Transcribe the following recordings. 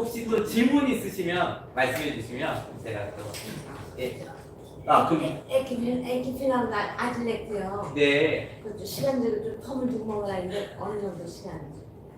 혹시 또 질문 있으시면 말씀해 주시면 제가 또 예. 아 그럼 에키피나나 아질렉트요. 네. 그것도 시간대로 좀 텀을 두고 먹어야 하는데 어느 정도 시간?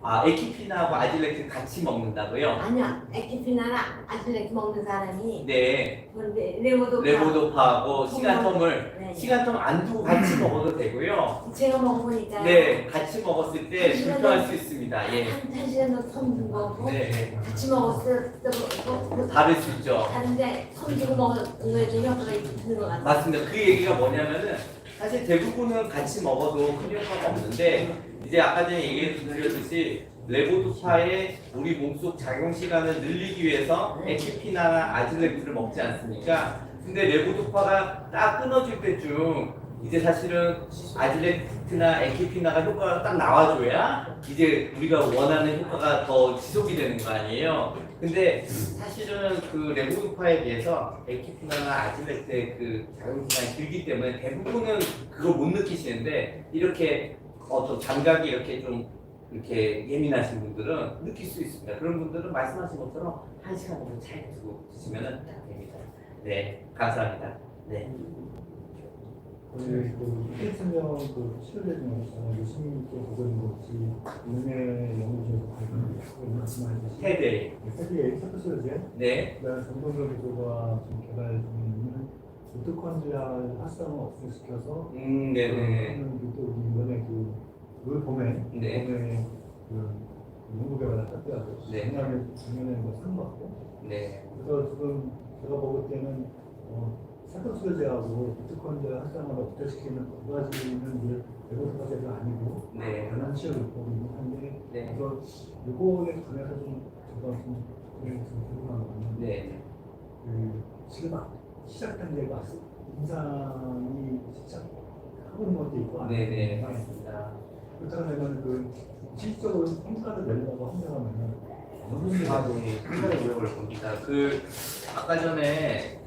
아 에키피나하고 아질렉트 같이 먹는다고요? 아니야. 에키피나나 아질렉트 먹는 사람이 네. 그런데 레모도파 레보도파하고 시간텀을 네. 시간텀 안 두고 같이 먹어도 되고요. 제가 먹어보니까 네, 같이 먹었을 때 불편할 수 있습니다. 예. 한 시간도 텀 두고 먹고 네, 같이 먹었을 때도 다를 수 있죠. 다른데 텀 두고 먹는 거에 좀 효과가 있는 것 같아요. 맞습니다. 그 얘기가 뭐냐면은 사실 대부분은 같이 먹어도 큰 효과가 없는데 이제 아까 전에 얘기해 드렸듯이 레보도파의 우리 몸속 작용 시간을 늘리기 위해서 에키피나나 아질렉트를 먹지 않습니까? 근데 레보도파가 딱 끊어질 때쯤 이제 사실은 아질렉트나 에키피나가 효과가 딱 나와줘야 이제 우리가 원하는 효과가 더 지속이 되는 거 아니에요? 근데 사실은 그 레보도파에 비해서 에키피나나 아질렉트의 그 작용 시간이 길기 때문에 대부분은 그걸 못 느끼시는데 이렇게 어떤 감각이 이렇게 좀 이렇게 예민하신 분들은 느낄 수 있습니다. 그런 분들은 말씀하신 것처럼 1시간 정도 잘 두고 드시면 딱 됩니다. 네, 감사합니다. 네. 그 헬스명 그 치료제중 유심히 또 보고 있는 것이 국내 연구소에서 발견하고 말씀하셨듯이 테드. 세계 엑스퍼스제 네. 그다음 정동석 교수가 지금 개발 중에 있는 미토콘드리아 활성을 억제시켜서 네네. 하는 또 이번에 그 봄에 네. 봄에 그 연구 개발을発表하고 네. 작년에 뭐상 받고 네. 그래서 지금 제가 먹을 때는 사토수제하고 미토콘드리아 활성을 억제시키는 두 가지는 이제 레보도파제가 아니고 네. 변환치료 요법이긴 한데 네. 그래서 요거에 관해서 좀 제가 좀 궁금한 거는 네. 그 지금 시작 단계가 임상이 시작하고 있는 것도 있고 네네. 맞습니다. 그렇다면 그 실질적으로 평가를 내려고 한다면 어느 정도 아, 네. 상당히 오래 걸릴 겁니다. 그 아까 전에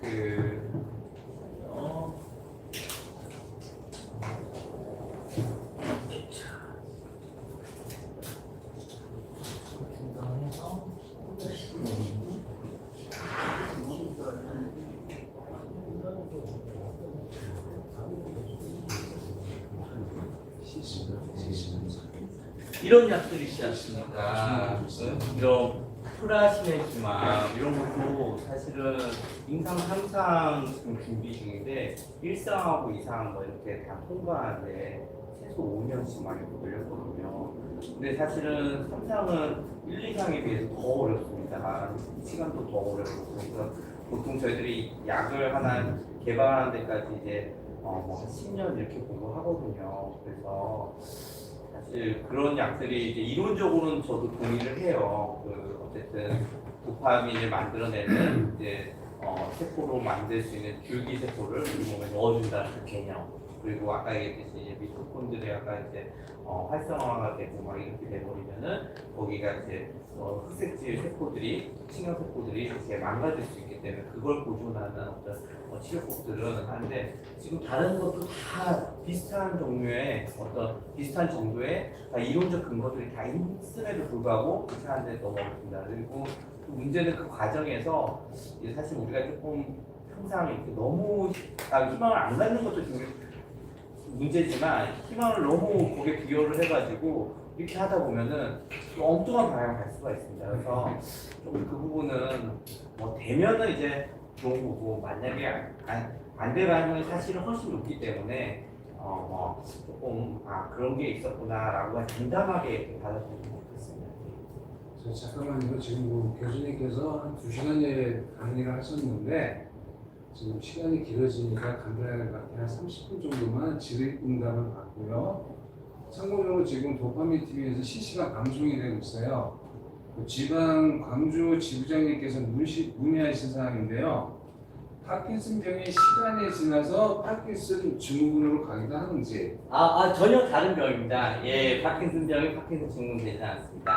이런 약들이 있지 않습니까? 이런 프라시네지만 이런 것도 사실은 임상 3상 지금 준비 중인데 1상하고 2상 뭐 이렇게 다 통과하는데 최소 5년씩 많이 걸렸거든요. 근데 사실은 3상은 1, 2상에 비해서 더 어렵습니다. 시간도 더 어렵고 그래서 보통 저희들이 약을 하나 개발하는 데까지 이제 뭐한 10년 이렇게 공부하거든요. 그래서 사실 그런 약들이 이제 이론적으로는 저도 동의를 해요. 어쨌든 도파민을 만들어내는 이제 세포로 만들 수 있는 줄기 세포를 우리 몸에 넣어준다는 그 개념. 그리고 아까 얘기했듯이 이제 미토콘드리아가 이제 활성화가 되고 막 이렇게 돼버리면은 거기가 이제 흑색질 세포들이 신경 세포들이 이렇게 망가질 수 있기 때문에 그걸 보존하는 어떤 치료법들은 하는데 지금 다른 것도 다 비슷한 종류의 비슷한 정도의 다 이론적 근거들이 다 있음에도 불구하고 괜찮은데 너무 어렵습니다. 그리고 문제는 그 과정에서 사실 우리가 조금 항상 이렇게 너무 희망을 안 갖는 것도 문제지만 희망을 너무 거기에 비교를 해가지고 이렇게 하다 보면은 엉뚱한 방향을 갈 수가 있습니다. 그래서 조금 그 부분은 되면은 이제 좋은 거고 만약에 안 될 가능성이 사실은 훨씬 높기 때문에 조금 그런 게 있었구나라고 담담하게 받아들이면 좋겠습니다. 잠깐만요. 지금 교수님께서 한 2시간에 강의를 하셨는데 지금 시간이 길어지니까 간단하게 한 30분 정도만 질의응답을 받고요. 참고로 지금 도파민 TV에서 실시간 방송이 되고 있어요. 지방 광주 지부장님께서 문의하신 사항인데요. 파킨슨 병이 시간이 지나서 파킨슨 증후군으로 가기도 하는지. 전혀 다른 병입니다. 예, 파킨슨 병이 파킨슨 증후군 되지 않습니다.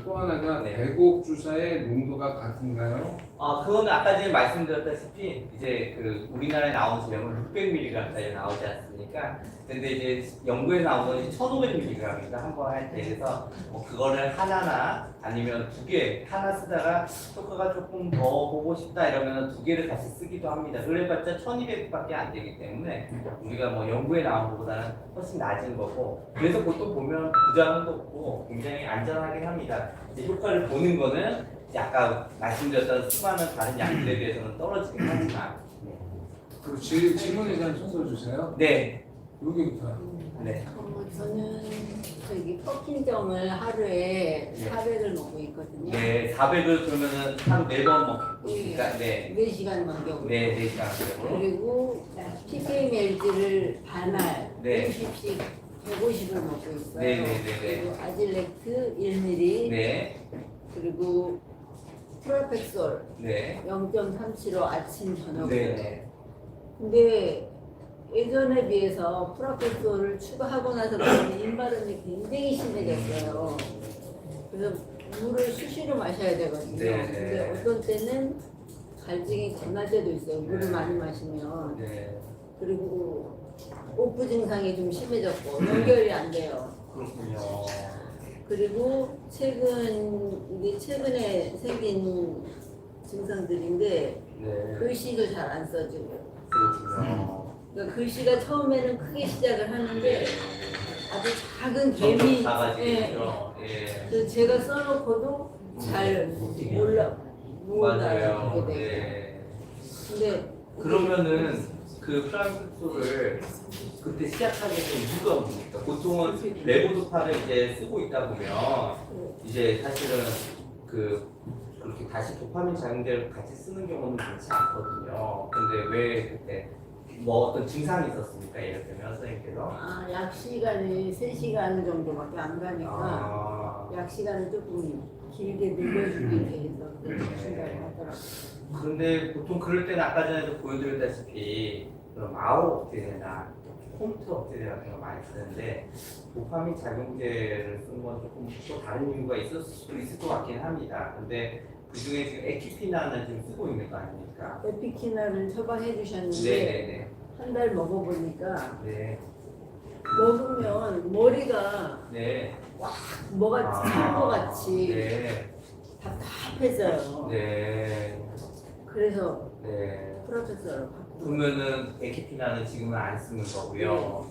또 하나가 네. 배곡 주사의 농도가 같은가요? 그거는 아까 전에 말씀드렸다시피 이제 그 우리나라에 나온 제형은 600mg짜리 나오지 않습니까? 근데 이제 연구에 나온 건 1,500mg입니다. 한 번 할 때. 그래서 뭐 그거를 하나나 아니면 두 개, 하나 쓰다가 효과가 조금 더 보고 싶다 이러면 두 개를 같이 쓰기도 합니다. 그래봤자 1,200밖에 안 되기 때문에 우리가 뭐 연구에 나온 것보다는 훨씬 낮은 거고, 그래서 보통 보면 부작용도 없고 굉장히 안전하긴 합니다. 이제 효과를 보는 거는 이제 아까 말씀드렸던 수많은 다른 약들에 비해서는 떨어지긴 하지만. 그리고 질문에 대한 순서 주세요. 네. 여기부터. 네. 저는 저기 퍼킨점을 하루에 네. 400을 먹고 있거든요. 네, 400을 그러면은 하루 4번 먹으니까 네. 4시간만 겨우. 네, 4시간 정도. 그리고 PKMLG를 반알 네. 50씩 150을 먹고 있어요. 네, 네, 네, 네. 그리고 아질렉트 1ml 네. 그리고 프로펙솔 네. 0.37호 아침 저녁으로. 네. 근데 예전에 비해서 프로펙솔을 추가하고 나서 그런지 입마름이 굉장히 심해졌어요. 그래서 물을 수시로 마셔야 되거든요. 네, 네. 근데 어떤 때는 갈증이 겁날 때도 있어요. 물을 네. 많이 마시면. 네. 그리고 오프 증상이 좀 심해졌고 연결이 안 돼요. 그렇군요. 그리고 이게 최근에 생긴 증상들인데 네. 글씨도 잘 안 써지고. 그렇군요. 그러니까 글씨가 처음에는 크게 시작을 하는데 네. 아주 작은 개미. 작아지죠. 예. 그래서 제가 써놓고도 잘 못 맞아요. 알아보게 되고. 네. 근데 그러면은 그 프랑스소를 그때 시작하게 된 이유가 뭡니까? 보통은 레보도파를 이제 쓰고 있다 보면 이제 사실은 그렇게 다시 도파민 작용제를 같이 쓰는 경우는 많지 않거든요. 근데 왜 그때 뭐 어떤 증상이 있었습니까? 예를 들면 선생님께서 약 시간이 3시간 정도밖에 안 가니까 아, 약 시간을 조금 길게 늘려주기 위해서 그렇게 생각을 하더라고요. 그런데 보통 그럴 때는 아까 전에도 보여드렸다시피 그런 마오 억제제나 홈트 억제제 같은 거 많이 쓰는데 도파민 작용제를 쓰는 건 조금 또 다른 이유가 있을 수도 있을 것 같긴 합니다. 근데 그 중에 지금 에키피나는 지금 쓰고 있는 거 아닙니까? 에피키나를 처방해 주셨는데 네네네. 한 달 먹어보니까 네. 먹으면 머리가 네. 뭐가 찬 것 같이 네. 답답해져요. 네. 그래서 네. 프로페서로 바꾸고. 그러면은 에키피나는 지금은 안 쓰는 거고요.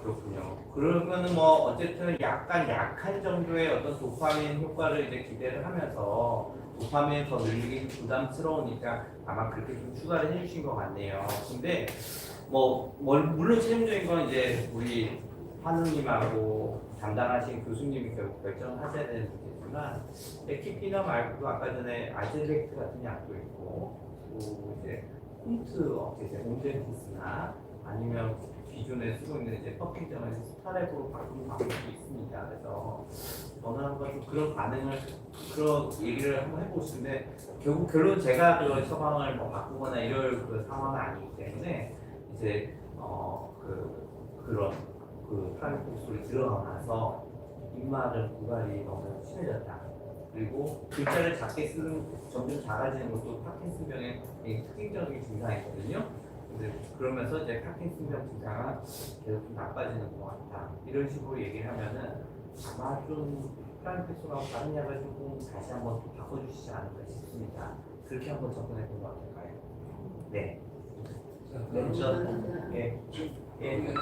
그렇군요. 그러면은 뭐 어쨌든 약간 약한 정도의 어떤 도파민 효과를 이제 기대를 하면서 도파민을 더 늘리기 부담스러우니까 아마 그렇게 좀 추가를 해주신 것 같네요. 근데 물론 최종적인 건 이제 우리 한우님하고 담당하신 교수님이 결국 결정하셔야 되는 문제지만 에키피나 말고도 아까 전에 아질렉트 같은 약도 있고 또 이제 홈트 억제제 온젠티스나 아니면 기존에 쓰고 있는 이제 퍼킨점에서 스타렉으로 바꾸는 방법도 있습니다. 그래서 저는 한번 좀 그런 그런 얘기를 한번 해보고 싶은데 결국 결론 제가 그 처방을 뭐 바꾸거나 이럴 그 상황은 아니기 때문에 이제 그런 프라미폭스를 들어가고 나서 입마른 고갈이 너무 심해졌다. 그리고 글자를 작게 쓰는 점점 작아지는 것도 파킨슨병의 특징적인 증상이거든요. 근데 그러면서 이제 파킨슨병 증상은 계속 좀 나빠지는 것 같다. 이런 식으로 얘기를 하면은 아마 좀 프라미폭스하고 다른 약을 조금 다시 한번 또 바꿔주시지 않을까 싶습니다. 그렇게 한번 접근해 보는 건 어떨까요? 네. 네. 예. 예.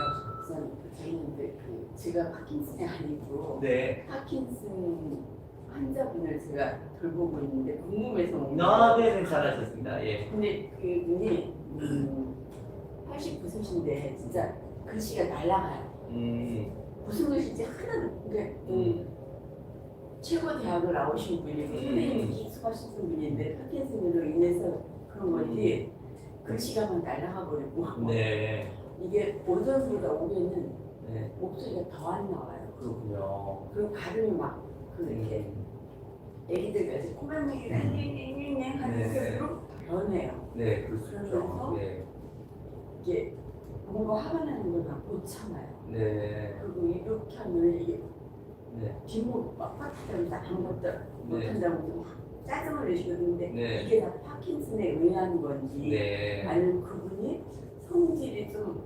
저는 제가 파킨슨이 아니고 네. 파킨슨 환자분을 제가 돌보고 있는데 궁금해서 온 아, 거예요. 네, 잘하셨습니다. 예. 근데 그분이 89세신데 진짜 글씨가 날아가요. 무슨 글씨인지 하나도. 그러니까 최고 대학을 나오신 분이고 선생님이 기숙하신 분인데 파킨슨으로 인해서 그런 건지 글씨가 막 날아가 버리고 네. 이게 오전소리가 오면은 네. 목소리가 더 안 나와요. 그렇군요. 그리고 발음이 막 이렇게 애기들 같이 코맹맹이 냥냥냥냥 하는 네. 소리로 변해요. 네, 그럴 수 있죠. 그러면서 네. 이게 뭔가 화가 나는 걸 막 못 참아요. 네. 그리고 이렇게 하면 이게 네. 뒷목 빳빳하다고 아무것도 네. 못한다고 짜증을 내시거든요. 네. 이게 다 파킨슨에 의한 건지 네. 아니면 그분이 성질이 좀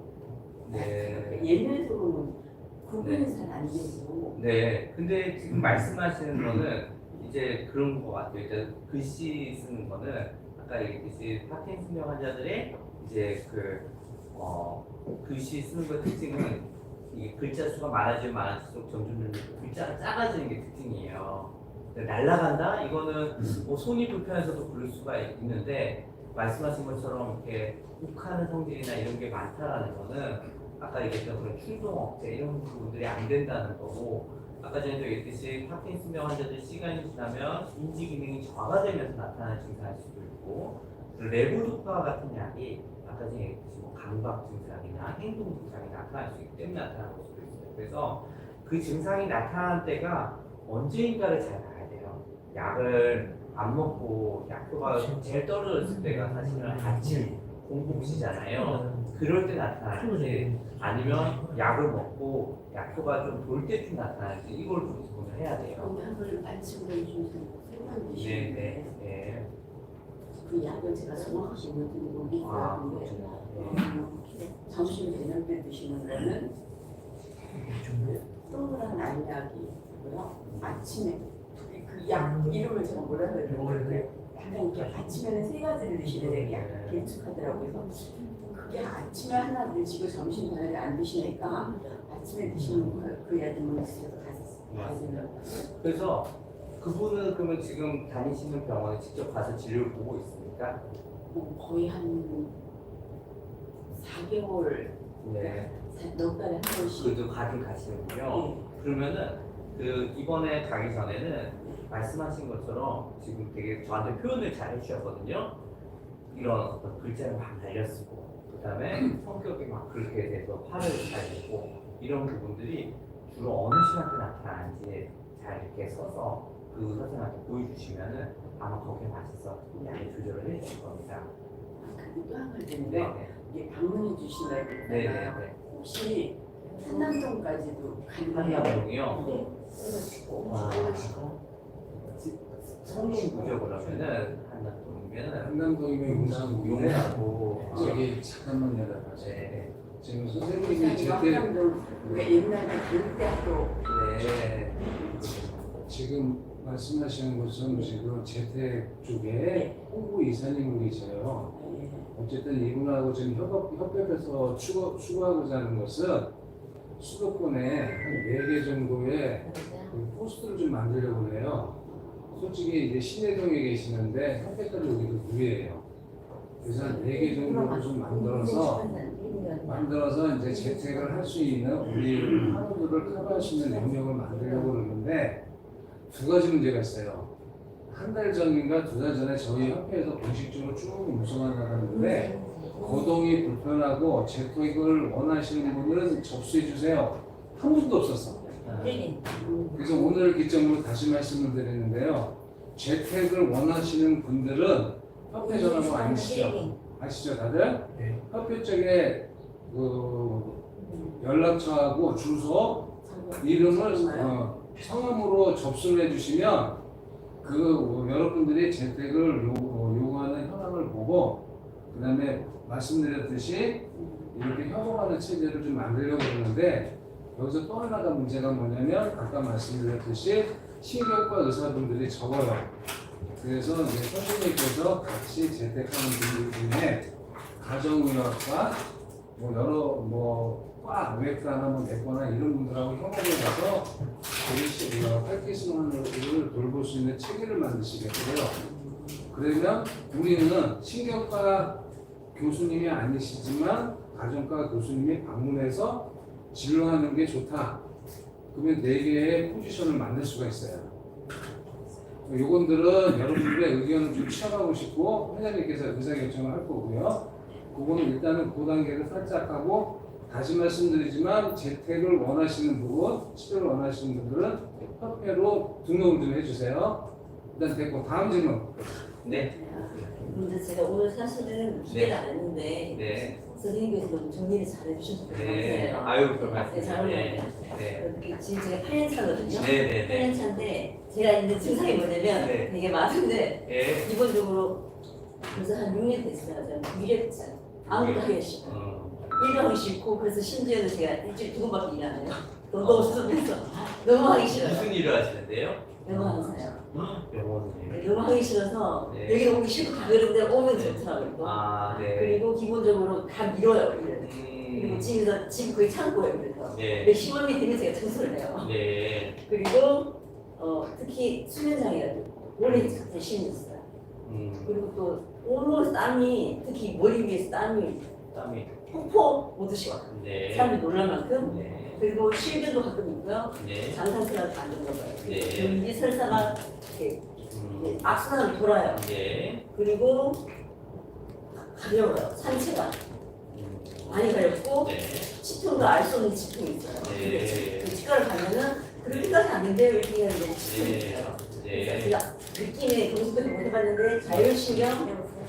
네. 예민해서는 구분이 네. 잘 안 되고 네. 근데 지금 말씀하시는 거는 이제 그런 것 같아요. 이제 글씨 쓰는 거는 아까 얘기했듯이 파킨슨병 환자들의 이제 글씨 쓰는 거 특징은 이 글자 수가 많아지면 많아질수록 점점 글자가 작아지는 게 특징이에요. 날아간다? 이거는 뭐 손이 불편해서도 그럴 수가 있는데 말씀하신 것처럼 이렇게 욱하는 성질이나 이런 게 많다라는 거는 아까 얘기했던 그런 충동 억제 이런 부분들이 안 된다는 거고 아까 전에도 얘기했듯이 파킨슨병 환자들 시간이 지나면 인지 기능이 저하되면서 나타나는 증상일 수도 있고 레보도파 같은 약이 아까 전에 얘기했듯이 뭐 강박 증상이나 행동 증상이 나타날 수 있기 때문에 나타나는 수도 있어요. 그래서 그 증상이 나타난 때가 언제인가를 잘 봐야 돼요. 약을 안 먹고 약효가 제일 떨어졌을 때가 사실은 아침 공복시잖아요. 그럴 때 나타날지 아니면 약을 먹고 약효가 좀 돌 때쯤 나타날지 이걸 좀 구분을 해야 돼요. 약을 아침으로 주셔서 생각 네, 드시는데 네, 네. 그 약을 제가 정확하게 못 드리고 있었는데 점심 저녁 때 드시는 거는 동그란 알약이고요. 아침에 그 약 이름을 제가 뭐라 해야 되는데 약간 이렇게 아침에는 세 가지를 드시는데 약간 길쭉하더라고요. 그래서 그게 아침에 하나 드시고 점심 저녁에 안 드시니까 아침에 드시는 그 약을 드셔서 가지는 그래서 그분은 그러면 지금 다니시는 병원에 직접 가서 진료를 보고 있습니까? 뭐 거의 한 4개월 네. 넉 달에 한 번씩 그래도 가긴 가시는군요. 네. 그러면은 그 이번에 가기 전에는 말씀하신 것처럼 지금 되게 저한테 표현을 잘 해주셨거든요. 이런 어떤 글자를 막 날려쓰고 그다음에 성격이 막 그렇게 돼서 화를 잘 내고 이런 부분들이 주로 어느 시간대 나타나는지 잘 이렇게 써서 그 선생님한테 보여주시면은 아마 거기에 맞춰서 약을 조절을 해주실 겁니다. 그리고 또 한 가지 네, 있는데 네, 이게 방문해 주신다고 네, 네, 했잖아요. 네. 혹시 한남동까지도 가능해요? 한남동이요? 네. 와. 성인 무죠 그러면은 한남동이면은 한남동이면 용산구인데 용하고 저기 잠깐만 내려봐요. 네, 지금 선생님이 이거 제때 한남동 우리가 옛날에 교육대학교 네, 지금 말씀하시는 것처럼 지금 재택 쪽에 홍보 이사님으로 계셔요. 어쨌든 이분하고 지금 협업해서 추구하고자 하는 것은 수도권에 한 4개 정도의 그 포스트를 좀 만들려고 해요. 솔직히 이제 신해동에 계시는데 협회까지 오기도 무리예요. 그래서 한 4개 정도를 좀 만들어서 이제 재택을 할 수 있는 우리 환우들을 커버할 수 있는 능력을 만들려고 그러는데 두 가지 문제가 있어요. 한 달 전인가 2달 전에 저희 협회에서 공식적으로 쭉 문서가 나갔는데 거동이 불편하고 재택을 원하시는 분들은 접수해 주세요. 한 분도 없었어. 그래서 오늘 기점으로 다시 말씀을 드리는데요. 재택을 원하시는 분들은 협회 전화번호 아시죠 다들? 네. 협회 쪽에 그 연락처하고 주소, 이름을 성함으로 접수를 해주시면 그 여러분들이 재택을 요구하는 현황을 보고 그 다음에 말씀드렸듯이 이렇게 협업하는 체제를 좀 만들려고 그러는데 여기서 또 하나가 문제가 뭐냐면 아까 말씀드렸듯이 신경과 의사분들이 적어요. 그래서 이제 선생님께서 같이 재택하는 분들 중에 가정의학과 뭐 여러 과 외과나 뭐 내과나 이런 분들하고 협업을 해서 파킨슨을 돌볼 수 있는 체계를 만드시겠고요. 그러면 우리는 신경과 교수님이 아니시지만 가정과 교수님이 방문해서 진료하는 게 좋다. 그러면 4개의 포지션을 만들 수가 있어요. 요건들은 여러분들의 의견을 좀 취합하고 싶고 회장님께서 의사결정을 할 거고요. 그거는 일단은 그 단계를 살짝 하고 다시 말씀드리지만 재택을 원하시는 부분, 치료를 원하시는 분들은 협회로 등록을 좀 해주세요. 일단 됐고 다음 질문. 네. 근데 제가 오늘 사실은 기대를 안 했는데 네. 선생님께서 너무 정리를 잘 해주셔서 네. 감사해요. 아유, 별 말씀. 네, 잘 네. 어울려요. 네. 지금 제가 8년 차거든요. 네. 네. 8년 차인데 제가 있는 증상이 뭐냐면 네. 되게 많은데 네. 기본적으로 그래서 한 6년 됐어요. 저는 미래했잖아요. 아무것도 하기 싫고 일도 하기 싫고 그래서 심지어는 제가 일주일에 2번밖에 일 안 해요. 너무 수업해서 너무 하기 싫어요. 무슨 일을 하시는데요? 영어 강사요. 영어는. 너무 하기 싫어서 네. 여기 오기 싫고 다 그런데 오면 좋더라고요. 또. 아, 네. 그리고 기본적으로 다 밀어요. 일을. 그리고 집에서 집 거의 창고예요. 그래서 네. 근데 시원이 되면 제가 청소를 해요. 네. 그리고 특히 수면장애가지고 원래 갑자기 심했어요. 그리고 또 온몸 땀이 특히 머리 위에서 땀이 땀이. 폭포 오듯이 와요. 네. 사람이 놀랄 만큼. 네. 그리고 실변도 가끔 있고요. 네. 장상태가 안 되는 거예요. 네. 이 설사가 이렇게 악순환으로 돌아요. 네. 그리고 가려워요. 상체가 많이 가렵고 네. 치통도 알 수 없는 치통이 있어요. 네. 그 치과를 가면은 그렇게까지 아닌데 왜 이렇게 하는 게 치통이 네. 있어요. 네. 그래서 제가 느낌에 동수도 못 해봤는데 자율신경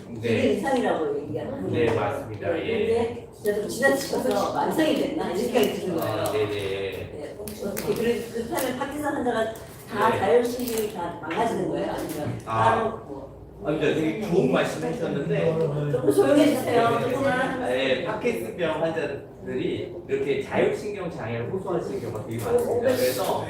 기능 네. 이상이라고 얘기하는 네, 거예요. 맞습니다. 네, 예. 근데 진짜 좀 지나치셔서 만성이 됐나 이런 생각이 드는 거예요. 아, 네네. 네, 어떻게 그렇다면 파킨슨 환자가 다 네. 자율신경이 다 망가지는 거예요? 아니면 따로 뭐 아, 근데 되게 좋은 말씀 해주셨는데, 조금 조용해주세요. 조금만. 네, 파킨슨병 환자들이 이렇게 자율신경 장애를 호소하시는 경우가 되게 많습니다. 그래서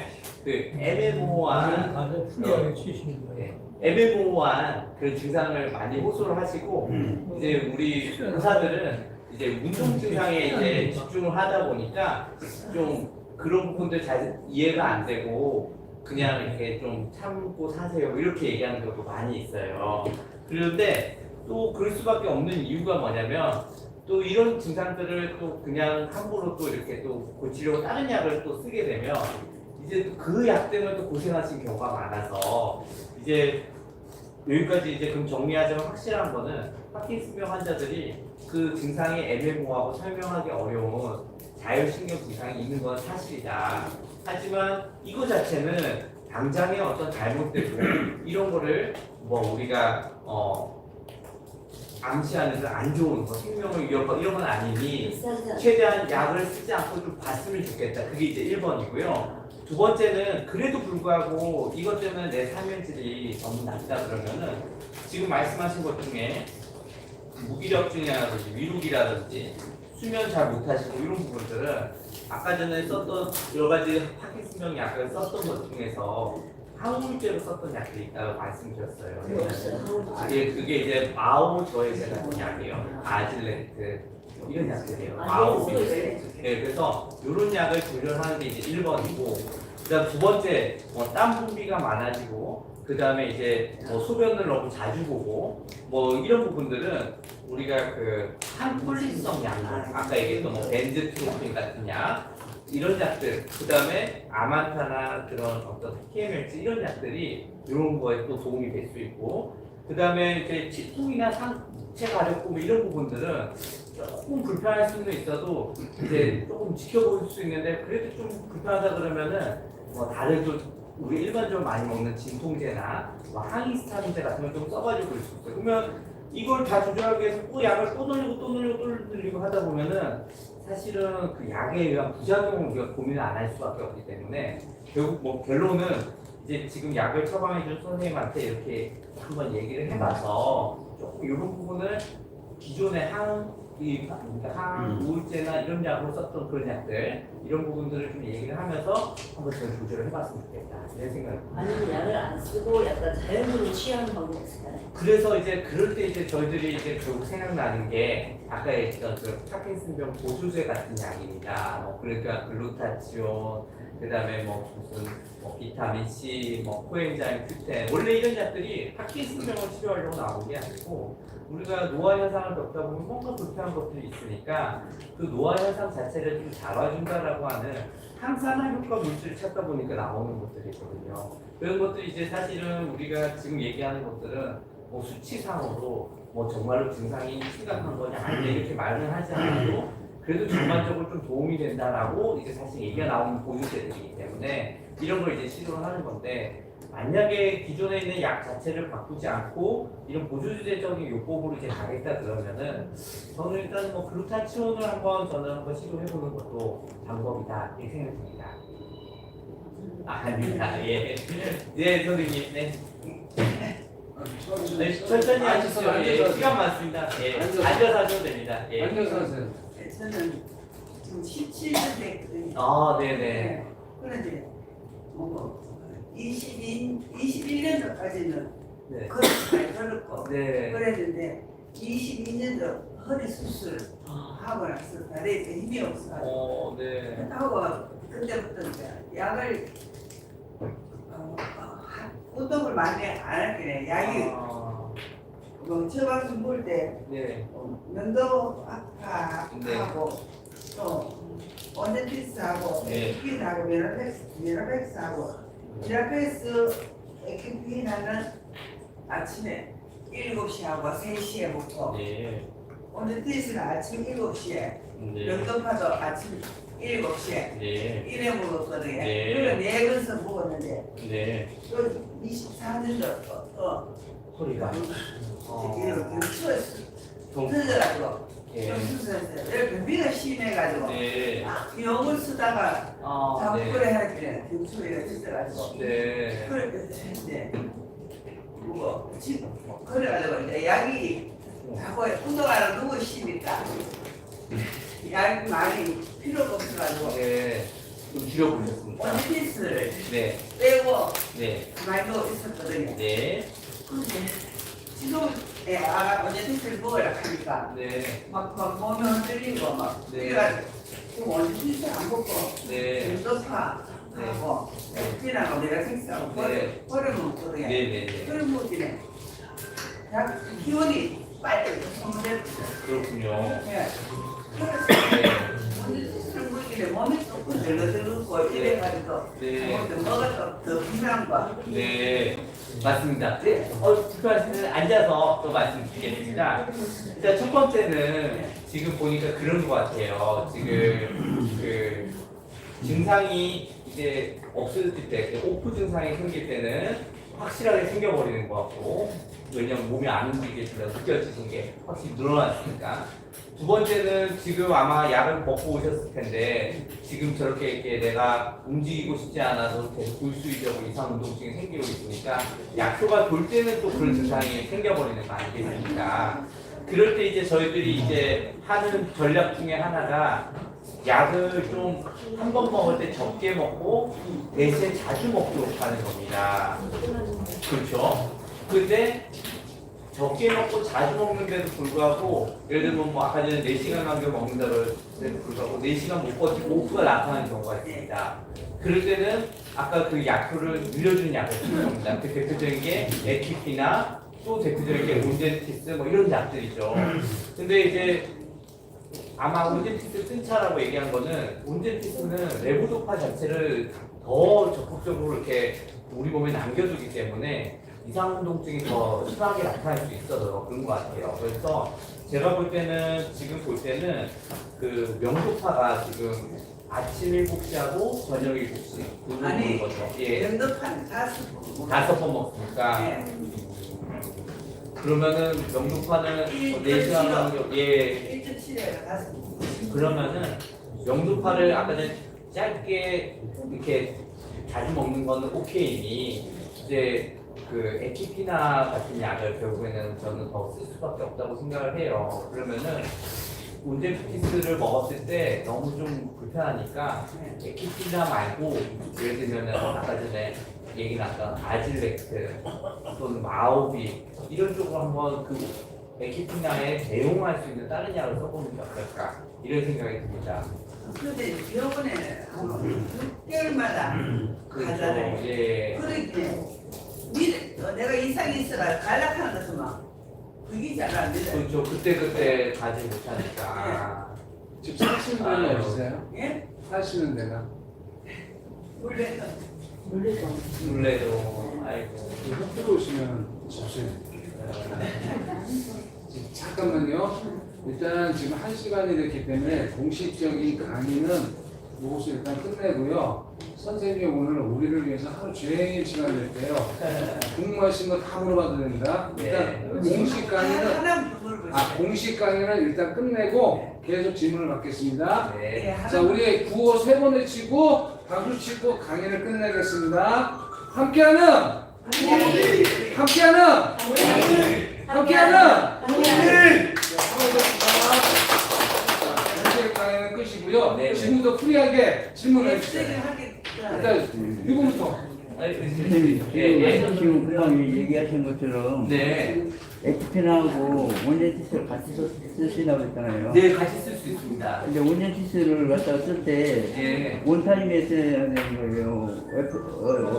그 애매모호한 다들 풀리하게 치시는 거예요. 네, 애매모호한 그런 증상을 많이 호소를 하시고 이제 우리 의사들은 이제 운동 증상에 이제 집중을 하다 보니까 좀 그런 부분들 잘 이해가 안 되고 그냥 이렇게 좀 참고 사세요 이렇게 얘기하는 경우도 많이 있어요. 그런데 또 그럴 수밖에 없는 이유가 뭐냐면 또 이런 증상들을 또 그냥 함부로 또 이렇게 또 고치려고 다른 약을 또 쓰게 되면 이제 그 약 때문에 또 고생하시는 경우가 많아서 이제 여기까지 이제 그럼 정리하자면 확실한 거는 파킨슨병 환자들이 그 증상이 애매모호하고 설명하기 어려운 자율신경 증상이 있는 건 사실이다. 하지만 이거 자체는 당장의 어떤 잘못되고 이런 거를 뭐 우리가 암시하는 안 좋은 거, 생명을 위협하고 이런 건 아니니 비싸지 최대한 약을 쓰지 않고 좀 봤으면 좋겠다. 그게 이제 1번이고요. 두 번째는 그래도 불구하고 이것 때문에 내 삶의 질이 너무 낮다 그러면은 지금 말씀하신 것 중에 무기력증이라든지 위룩이라든지 수면 잘 못하시고 이런 부분들은 아까 전에 썼던 여러 가지 파킨슨병 약을 썼던 것 중에서 항우울제로 썼던 약들이 있다고 말씀드렸어요. 그게 이제 마오 저해제 같은 약이에요. 아질렌트 뭐 이런 약들이에요. 마오 네, 그래서 이런 약을 조절하는 게 이제 1번이고 그다음 두 번째 땀 분비가 많아지고 그 다음에 이제 뭐 소변을 너무 자주 보고 뭐 이런 부분들은 우리가 그 항콜린성 약물 아까 얘기했던 뭐 벤즈트로핀 같은 약 이런 약들 그 다음에 아만타나 그런 어떤 TMLC 이런 약들이 이런 거에 또 도움이 될 수 있고 그 다음에 이제 치통이나 상체 가렵고 뭐 이런 부분들은 조금 불편할 수는 있어도 이제 조금 지켜볼 수 있는데 그래도 좀 불편하다 그러면은 뭐 다른 좀 우리 일반적으로 많이 먹는 진통제나 뭐 항히스타민제 같은 걸 좀 써가지고 그럴 수 있어요. 그러면 이걸 다 조절하기 위해서 또 약을 또 늘리고 또 늘리고 또 늘리고 하다 보면은 사실은 그 약에 의한 부작용을 우리가 고민을 안 할 수밖에 없기 때문에 결국 뭐 결론은 이제 지금 약을 처방해준 선생님한테 이렇게 한번 얘기를 해봐서 조금 이런 부분을 기존의 항우울제나 이런 약으로 썼던 그런 약들 이런 부분들을 좀 얘기를 하면서 한번 좀 조절을 해봤으면 좋겠다 이런 생각입니다. 아니면 약을 안 쓰고 약간 자연적으로 취하는 방법이 있을까요? 그래서 이제 그럴 때 이제 저희들이 이제 결국 생각나는 게 아까 얘기했던 그 파킨슨병 보조제 같은 약입니다. 뭐 그러니까 글루타치온, 그다음에 뭐 무슨 뭐 비타민 C, 뭐 코엔자임 Q10 원래 이런 약들이 파킨슨병을 치료하려고 나온 게 아니고 우리가 노화 현상을 겪다 보면 뭔가 불편한 것들이 있으니까 그 노화 현상 자체를 좀 잡아준다라고 하는 항산화 효과 물질을 찾다 보니까 나오는 것들이 있거든요. 그런 것들이 이제 사실은 우리가 지금 얘기하는 것들은 뭐 수치상으로 뭐 정말로 증상이 심각한 거냐 아니냐 이렇게 말은 하지 않아도 그래도 전반적으로 좀 도움이 된다라고 이제 사실 얘기가 나오는 보조제들이기 때문에 이런 걸 이제 시도를 하는 건데 만약에 기존에 있는 약 자체를 바꾸지 않고 이런 보조제적인 요법으로 이제 가겠다 그러면은 저는 일단 뭐 글루타치온을 한번 시도해보는 것도 방법이다 이렇게 생각합니다. 아닙니다. 예. 네 선생님. 네. 네 천천히 하시죠. 예. 시간 많습니다. 예. 앉아서 하셔도 됩니다. 예. 앉아서 하세요. 저는 지금 17년 됐거든요. 아 네네. 그런데 21년도까지는 네. 걸을 잘 걸었고 네. 그랬는데 22년도 허리 수술 하고 나서 다리에 힘이 없어가지고 네. 하고 그때부터 이제 약을 운동을 많이 안 할게 약이 뭐 처방전 볼때 네. 면도 아파하고 또 원데피스하고 네. 에키핀하고 미라펙스하고 미라펙스 에키핀하는 아침에 7시하고 3시에 먹고 네. 원데피스는 아침 7시에 네. 면도파도 아침 7시에 네. 이래 먹었거든요. 네. 그걸 4번서 먹었는데 네. 또 24년도 또 소리가. 이렇게 추웠어. 좀. 터져가지고 예. 좀 수술했어요. 이렇게 변비가 심해가지고 네. 병을 쓰다가 자꾸 네. 그래 하길래 등수리가 있어가지고 네. 그래 이제 뭐 그래가지고 이제 약이 자꾸 운동하러 누구십니까? 약이 많이 필요가 없어가지고 네. 좀 줄여보겠습니다. 원피스를 네. 빼고 네. 가만히 누워 있었거든요. 네. 근데 지금 원피스를 먹으라 하니까 네. 막 몸이 흔들리고 막 네. 그래가지고 지금 원피스 안 먹고 네. 면도파하고 에피나고 미라섹스하고 네. 버려 먹거든요. 네네. 버려 먹기는 기운이 빨리 소모됐어요. 그렇군요. 예. 네. 원피스를 먹기는 몸이 조금 들러들고 이래가지고 네. 뭐가 더 필요한 거. 네. 맞습니다. 네. 특별히 앉아서 또 말씀드리겠습니다. 일단 첫 번째는 지금 보니까 그런 것 같아요. 지금 그 증상이 이제 없을 때, 그 오프 증상이 생길 때는 확실하게 생겨버리는 것 같고, 왜냐면 몸이 안 움직이게 되면서 느껴지는 게 확실히 늘어났으니까. 두 번째는 지금 아마 약을 먹고 오셨을 텐데 지금 저렇게 이렇게 내가 움직이고 싶지 않아서 계속 골수이적으로 이상 운동증이 생기고 있으니까 약효가 돌 때는 또 그런 증상이 생겨버리는 거 아니겠습니까? 그럴 때 이제 저희들이 이제 하는 전략 중에 하나가 약을 좀 한 번 먹을 때 적게 먹고 대신 자주 먹도록 하는 겁니다. 그렇죠? 근데 적게 먹고 자주 먹는데도 불구하고 예를 들면 뭐 아까 전에 4시간 간격 먹는다고 해도 불구하고 4시간 못 버티고 오프가 나타나는 경우가 있습니다. 그럴 때는 아까 그 약효를 늘려주는 약을 쓰는 겁니다. 그 대표적인 게 에키피나 또 대표적인 게 온젠티스 뭐 이런 약들이죠. 근데 이제 아마 온젠티스 쓴차라고 얘기한 거는 온젠티스는 레보도파 자체를 더 적극적으로 이렇게 우리 몸에 남겨주기 때문에 이상 운동증이 더 심하게 나타날 수 있어서 그런 것 같아요. 그래서 제가 볼 때는 지금 볼 때는 그 명도파가 지금 아침 7시하고 저녁 7시 그거 아니, 보는 거죠. 예. 면도판 5번 먹습니까? 예. 그러면은 명도파는 4시간 간격 예. 1.7에서 5. 그러면은 명도파를 아까 전에 짧게 이렇게 자주 먹는 거는 오케이니 이제 그 에키피나 같은 약을 결국에는 저는 더 쓸 수밖에 없다고 생각을 해요. 그러면은 온젠피스를 먹었을 때 너무 좀 불편하니까 에키피나 말고 예를 들면은 아까 전에 얘기 나왔던 아질렉트 또는 마오비 이런 쪽으로 한번 그 에키피나에 대용할 수 있는 다른 약을 써보는 게 어떨까 이런 생각이 듭니다. 그런데 병원에 한 6개월마다 가잖아요. 예. 그러니까 내가 이상이 있어라 갈락하는 것은 막 그게 잘 안 되잖아요. 그렇죠. 그때 가지 못하니까. 지금 사시는 데는 없으세요? 예? 사시는 데가? 원래 놀래도 아이고. 들어오시면 접수해 잠깐만요. 일단 지금 1시간이 됐기 때문에 공식적인 강의는 이것을 일단 끝내고요. 선생님이 오늘 우리를 위해서 하루 종일 시간 냈대요. 궁금하신 거 다 물어봐도 됩니다. 일단 공식 강의는 공식 강의는 일단 끝내고 계속 질문을 받겠습니다. 네. 자, 우리 구호 3번 외치고 박수 치고 강의를 끝내겠습니다. 함께하는 공식 강의는 끝이고요. 네. 지금부터 프리하게 질문을 해주세요. 일단 누구부터? 선생님, 지금 금방 얘기하신 것처럼 네. 에티펜하고 원전 치스를 같이 쓰신다고 했잖아요. 네, 같이 쓸 수 있습니다. 근데 원전 치스를 갖다가 쓸 때 예. 원타임에 써야 되는 거예요.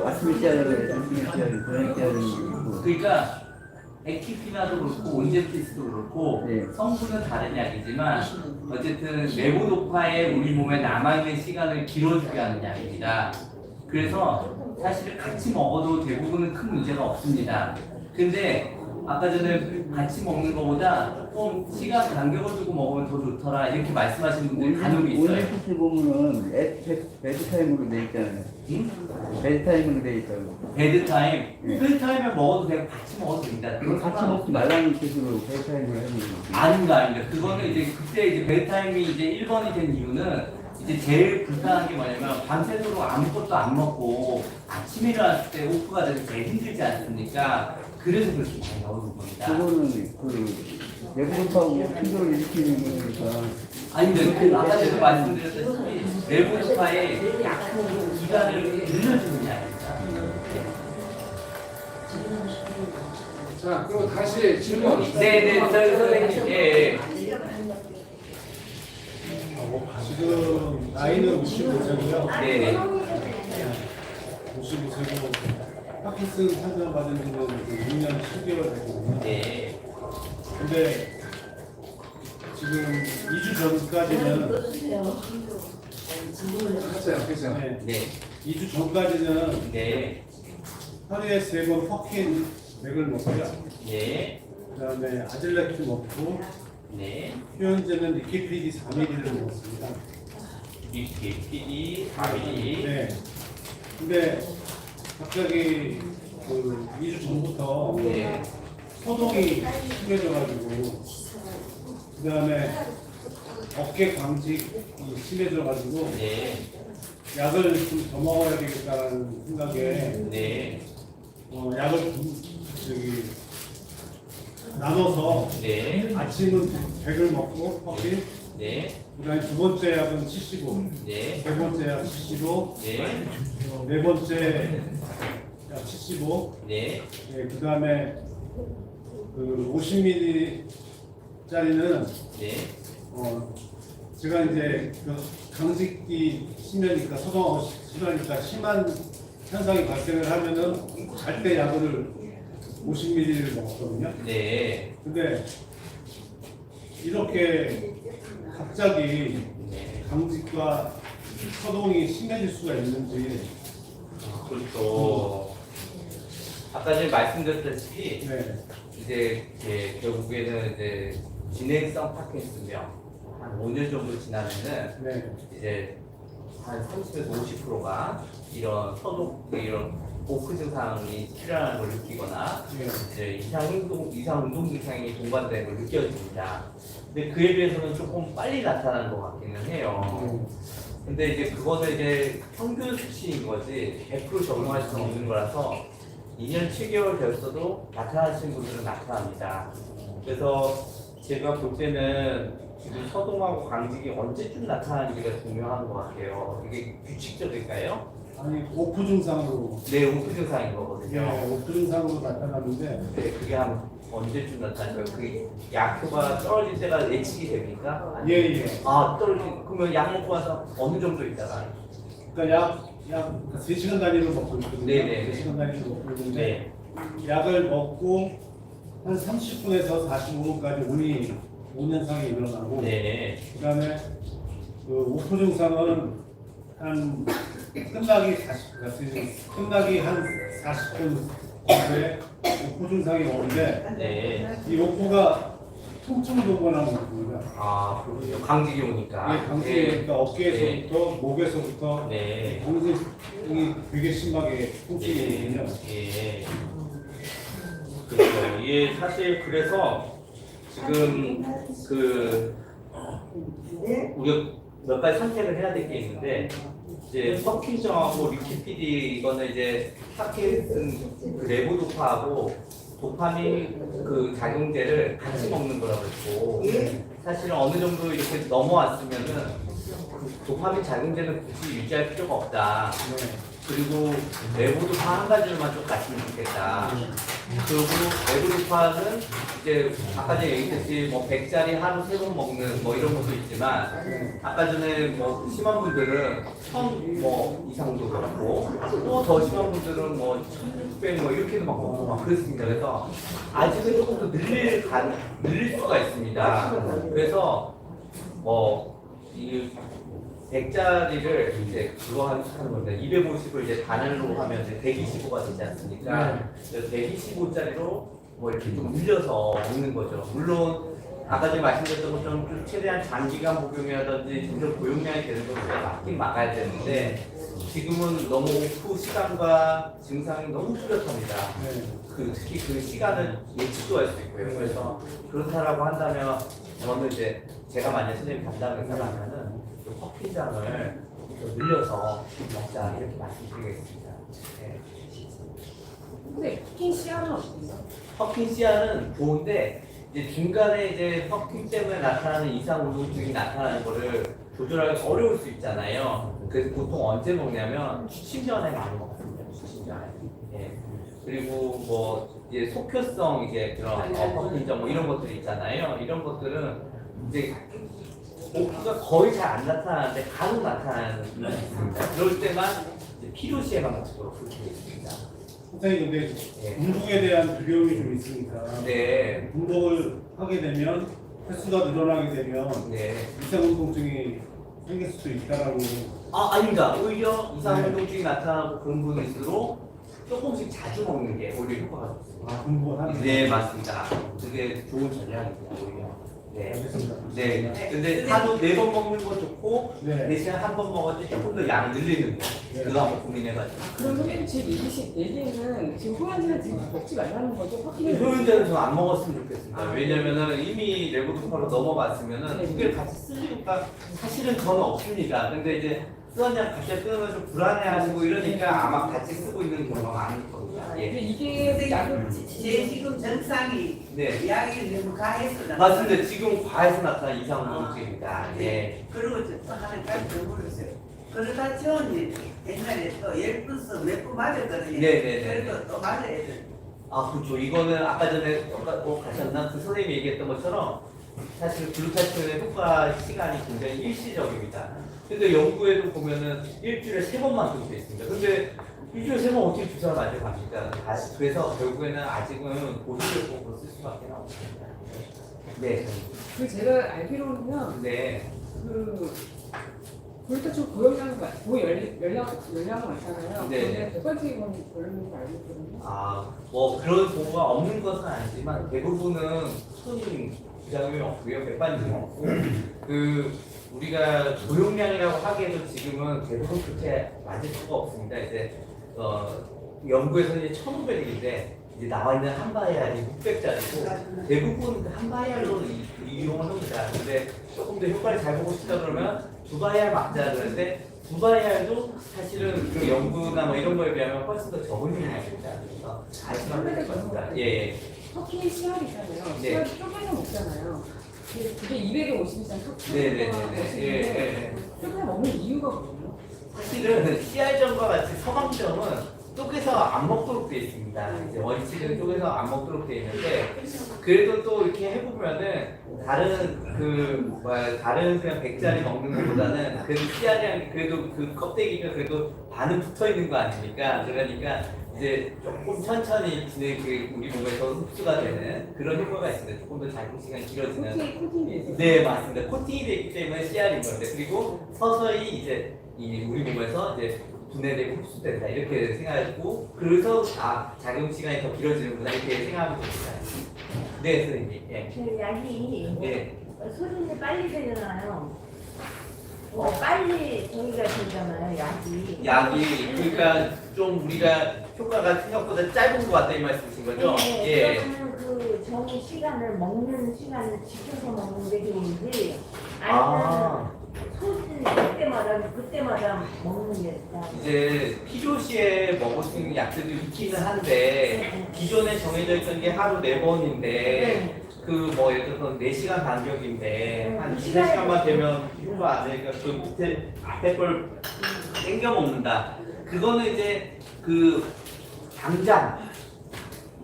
아침에 써야 되는 거예요. 점심에 써야 되는 거예요. 저녁에 써야 되는 거고. 그러니까 에키피나도 그렇고 온제피스도 그렇고 네. 성분은 다른 약이지만 어쨌든 레보도파에 우리 몸에 남아있는 시간을 길어지게 하는 약입니다. 그래서 사실 같이 먹어도 대부분은 큰 문제가 없습니다. 근데 아까 전에 같이 먹는 것보다 조금 시간 간격을 두고 먹으면 더 좋더라 이렇게 말씀하시는 분들이 간혹 있어요. 원전 치스 보면은 베드타임으로 돼 있잖아요. 응? 베드타임으로 돼 있다고. 베드타임. 네. 베드타임에 먹어도 되고 같이 먹어도 됩니다. 그거 같이 먹지 말라는 뜻으로 베드타임을 해보는 거죠. 아닙니다. 그거는 이제 그때 이제 베드타임이 이제 1번이 된 이유는 이제 제일 불편한 게 뭐냐면 밤새도록 아무것도 안 먹고 아침에 일어났을 때 오프가 돼서 제일 힘들지 않습니까? 그래서 그렇게 많이 나오는 겁니다. 그거는 그 내부도파하고 피로를 일으키는 거니까. 아닙니다. 아까 제가 말씀드렸다시피 레보도파의 약한 기간을 늘려주는 약입니다. 자, 그리고 다시 질문. 네네, 저희 선생님. 예. 지금 나이는 55세고요. 네네. 55세고 파킨슨 판정 받은 지는 6년 10개월 됐거든요. 네. 근데 지금 2주 전까지는 하세요. 네, 네. 2주 전까지는 네. 하루에 3번 퍼킨 맥을 먹고요. 네. 그다음에 아질레트 먹고 네. 현재는 리키피디 4ml를 먹습니다. PD 4mm. 네. 근데 갑자기 그 2주 전부터 네. 소동이 심해져가지고 그다음에 어깨 광직이 심해져가지고 네. 약을 좀 더 먹어야 되겠다는 생각에 네. 약을 저기 나눠서 네. 아침은 100을 먹고 커피, 네. 그다음에 두 번째 약은 75, 네. 세 번째 약 75, 네. 네 번째 약 75, 네. 네, 그다음에 그 50ml짜리는 네. 제가 이제 그 강직기 심하니까 소동하고 심하니까 심한 현상이 발생을 하면은 잘 때 약을 50ml를 먹었거든요. 네. 근데 이렇게 갑자기 네. 강직과 소동이 심해질 수가 있는지 그렇죠. 아까 전에 말씀드렸다시피 네, 이제 결국에는 이제 진행성 파킨슨병 한 5년 정도 지나면은 네, 이제 한 30에서 50%가 이런 이런 오크 증상이 필요한 걸 느끼거나 네. 이제 이상 운동 증상이 동반되는 걸 느껴집니다. 근데 그에 비해서는 조금 빨리 나타나는 것 같기는 해요. 근데 이제 그거는 이제 평균 수치인 거지 100% 적용할 수는 없는 거라서 2년 7개월 되었어도 나타나시는 분들은 나타납니다. 그래서 제가 볼 때는 지금 서동하고 강직이 언제쯤 나타나는지가 중요한 것 같아요. 이게 규칙적일까요? 아니 오프 증상으로 네, 오프 증상인 거거든요. 네, 오프 증상으로 나타나는데 네, 그게 한 언제쯤 나타날까요? 그 약효가 떨어질 때가 예측이 됩니까? 예예. 아, 그러면 약 먹고 와서 어느 정도 있다가? 그러니까 약 3시간 단위로 먹고 있거든요. 네네. 3시간 단위로 먹고 있는데 네. 약을 먹고 한 30분에서 45분까지 온 현상이 일어나고 네. 그다음에 그 오프 증상은 한 끝나기 한 40분 후에 오프 증상이 오는데 네. 이 오프가 통증을 도구하는 겁니다. 아, 그렇군요. 강직이 오니까. 이 강제니까 어깨에서부터 목에서부터 네. 방송이 되게 심하게 통증이 오거든요. 예. 그렇죠. 예, 사실 그래서 지금 우리가 몇 가지 선택을 해야 될 게 있는데 이제 퍼킨정하고 리키피디 이거는 이제 파킨슨 그 내부 도파하고 도파민 그 작용제를 같이 먹는 거라고 했고 사실은 어느 정도 이렇게 넘어왔으면은 그 도파민 작용제는 굳이 유지할 필요가 없다. 그리고 내부 도파 한 가지로만 좀 갔으면 좋겠다. 그리고 내부 도파는 이제 아까 전에 얘기했듯이 뭐 100짜리 하루 3번 먹는 뭐 이런 것도 있지만 아까 전에 뭐 심한 분들은 1000 뭐 이상도 그렇고 또 더 심한 분들은 뭐 1600 뭐 이렇게도 막 먹고 막 그렇습니다. 그래서 아직은 조금 더 늘릴 수가 있습니다. 그래서 이 100짜리를 이제 그거 하는 건데 250을 이제 반을로 하면 이제 125가 되지 않습니까? 그래서 125짜리로 뭐 이렇게 좀 늘려서 먹는 거죠. 물론 아까 전에 말씀드렸던 것처럼 좀 최대한 장기간 복용이라든지 점점 고용량이 되는 걸 우리가 막긴 막아야 되는데 지금은 너무 후 시간과 증상이 너무 뚜렷합니다. 특히 그 시간을 예측도 할 수 있고요. 그래서 그렇다라고 한다면 저는 이제 제가 만약 선생님 담당 의사라면은 퍼킨장을 늘려서 먹자 이렇게 말씀드리겠습니다. 네. 근데 퍼킨 씨알은 어때요? 퍼킨 씨알은 좋은데 이제 중간에 이제 퍼킨 때문에 나타나는 이상 운동증이 나타나는 거를 조절하기 어려울 수 있잖아요. 그래서 보통 언제 먹냐면 취침 전에 많이 먹습니다. 취침 전에. 예. 그리고 뭐 이제 속효성 이제 그런 퍼킨정 뭐 이런 것들이 있잖아요. 이런 것들은 이제 목표가 거의 잘 안 나타나는데 간혹 나타나는 분이 있습니다. 그럴 때만 이제 필요시에만 먹도록 그렇게 되어 있습니다. 선생님 근데 네. 운동에 대한 두려움이 좀 있으니까 네. 운동을 하게 되면 횟수가 늘어나게 되면 네. 이상운동증이 생길 수도 있다라고. 아닙니다. 오히려 이상운동증이 나타나고 그런 분일수록 조금씩 자주 먹는 게 오히려 효과가 좋습니다. 공부하는. 네, 맞습니다. 그게 좋은 전략입니다. 오히려. 네. 알겠습니다. 네. 근데 하루 4번 먹는 건 좋고 네. 4시간 한 번 먹었지 조금 더 양 늘리는 거. 네. 그거 한번 고민해가지고. 그럼 선생님 제 얘기는 지금 호연이는 지금 먹지 말라는 거죠? 퍼킨을 효율제는 좀 안 먹었으면 좋겠습니다. 왜냐면은 이미 레보도파로 넘어갔으면은 네. 두 개를 같이 쓸 이유가 사실은 저는 없습니다. 근데 이제 쓰원장 갑자기 끊으면 좀 불안해하시고 이러니까 아마 같이 쓰고 있는 경우가 많을 겁니다. 근데 예. 이게 약을 제 지금 증상이 네. 약이 너무 가해서 맞습니다. 지금 과에서 나타난 이상운동증입니다. 예. 그리고 또 하나까지 더 물었어요. 그러다 지원이 옛날에 또 10분씩 몇 분 맞았거든요. 네네네. 그래도 또 맞아야 돼. 아, 그렇죠. 이거는 아까 전에 가셨나? 그 선생님이 얘기했던 것처럼 사실 글루타치온의 효과 시간이 굉장히 일시적입니다. 근데 연구에도 보면은 일주일에 3번만 도입돼 있습니다. 근데 일주일에 3번 어떻게 주사를 맞아 갑니까? 그래서 결국에는 아직은 보조제법으로 쓸 수밖에 없습니다. 네. 그 제가 알기로는요. 네. 그 글루타치온 고용량이 열량은 많잖아요. 네. 근데 100가지 걸리는 거 알고 있거든요. 뭐 그런 보고가 없는 것은 아니지만 대부분은 큰 부작용이 없고요. 백반증이 없고 우리가 고용량이라고 하기에도 지금은 대부분 그렇게 맞을 수가 없습니다. 이제 연구에서는 이제 1,500인데 이제 나와 있는 한바이알이 600짜리고 대부분 한바이알로 이용을 합니다. 근데 조금 더 효과를 잘 보고 싶다 그러면 2바이알 맞자 그러는데 2바이알도 사실은 그 연구나 뭐 이런 거에 비하면 훨씬 더 적은 용량입니다. 그래서 아시면 될 것 같습니다. 예. 터키 씨알 있잖아요. 네. 씨알 쪼개서 먹잖아요. 그게 250 이상 네네네네. 쪼개서 먹는 이유가 뭐예요? 사실은 CR점과 같이 서방점은 쪼개서 안 먹도록 되어 있습니다. 이제 원칙은 쪼개서 안 먹도록 되어 있는데 그래도 또 이렇게 해보면은 다른 그냥 100짜리 먹는 것보다는 그래도 CR이 그래도 그 껍데기가 그래도 반은 붙어 있는 거 아닙니까? 그러니까 이제 조금 천천히 우리 몸에서 흡수가 되는 그런 효과가 있습니다. 조금 더 작용 시간이 길어지는. 코팅이 네, 맞습니다. 코팅이 되기 때문에 CR인 건데 그리고 서서히 이제 우리 몸에서 이제 분해되고 흡수된다 이렇게 생각하고 그래서 작용 시간이 더 길어지는구나 이렇게 생각하면 됩니다. 네, 선생님. 예. 그 약이 네. 소진이 빨리 되잖아요. 빨리 저희가 되잖아요, 약이. 그러니까 좀 우리가 효과가 생각보다 짧은 것 같다 이 말씀이신 거죠? 네, 예. 그러면 그 정의 시간을 먹는 시간을 지켜서 먹는 게 좋은지 아. 아니면 소진 그때마다 먹는 게 나아요. 이제 필요시에 먹을 수 있는 약들도 있기는 한데 기존에 정해져 있던 게 하루 4번인데 네. 그 뭐 예를 들어서 4시간 간격인데 한 2, 시간이 4시간만 되면 필요가 안 되니까 그 밑에 앞에 걸 땡겨 먹는다. 그거는 이제 그 당장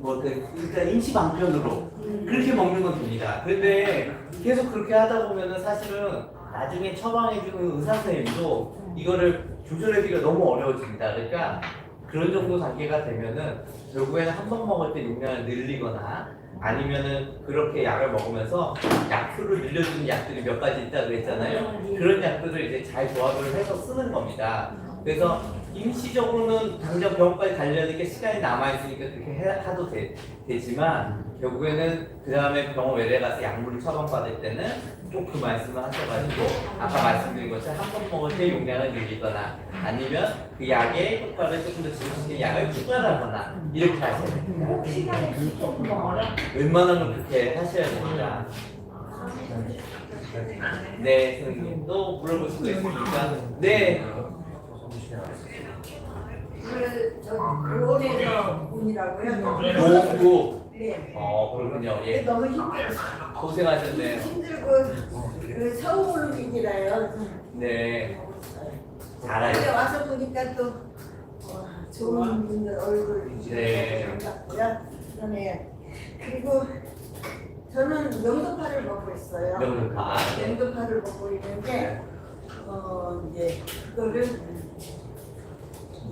그러니까 임시 방편으로 그렇게 먹는 건 됩니다. 그런데 계속 그렇게 하다 보면은 사실은 나중에 처방해주는 의사 선생님도 이거를 조절하기가 너무 어려워집니다. 그러니까 그런 정도 단계가 되면은 결국에는 한 번 먹을 때 용량을 늘리거나 아니면은 그렇게 약을 먹으면서 약효를 늘려주는 약들이 몇 가지 있다고 그랬잖아요. 그런 약들을 이제 잘 조합을 해서 쓰는 겁니다. 그래서 임시적으로는 당장 병원까지 가려니까 시간이 남아있으니까 그렇게 하도 되지만 결국에는 그 다음에 병원 외래 가서 약물을 처방받을 때는 꼭 그 말씀을 하셔가지고 아까 말씀드린 것처럼 한 번 먹을 때 용량을 늘리거나 아니면 그 약의 효과를 조금 더 증식시키는 약을 추가하거나 이렇게 하셔야 됩니다. 꼭 시간을 지켜서 먹어라. 웬만하면 그렇게 하셔야 됩니다. 네, 선생님 또 물어보실 거 있습니까? 네. 의원에서 분이라고요. 농구. 네. 그렇군요. 예. 너무 힘들어요. 고생하셨네요. 힘들고 그 서울이라요. 네. 근데 잘하셨어요. 와서 보니까 또 좋은 분들 얼굴 네. 반갑고요. 그다음에 그리고 저는 명도파를 먹고 있어요. 명도파. 네. 명도파를 먹고 있는데 이제 그거를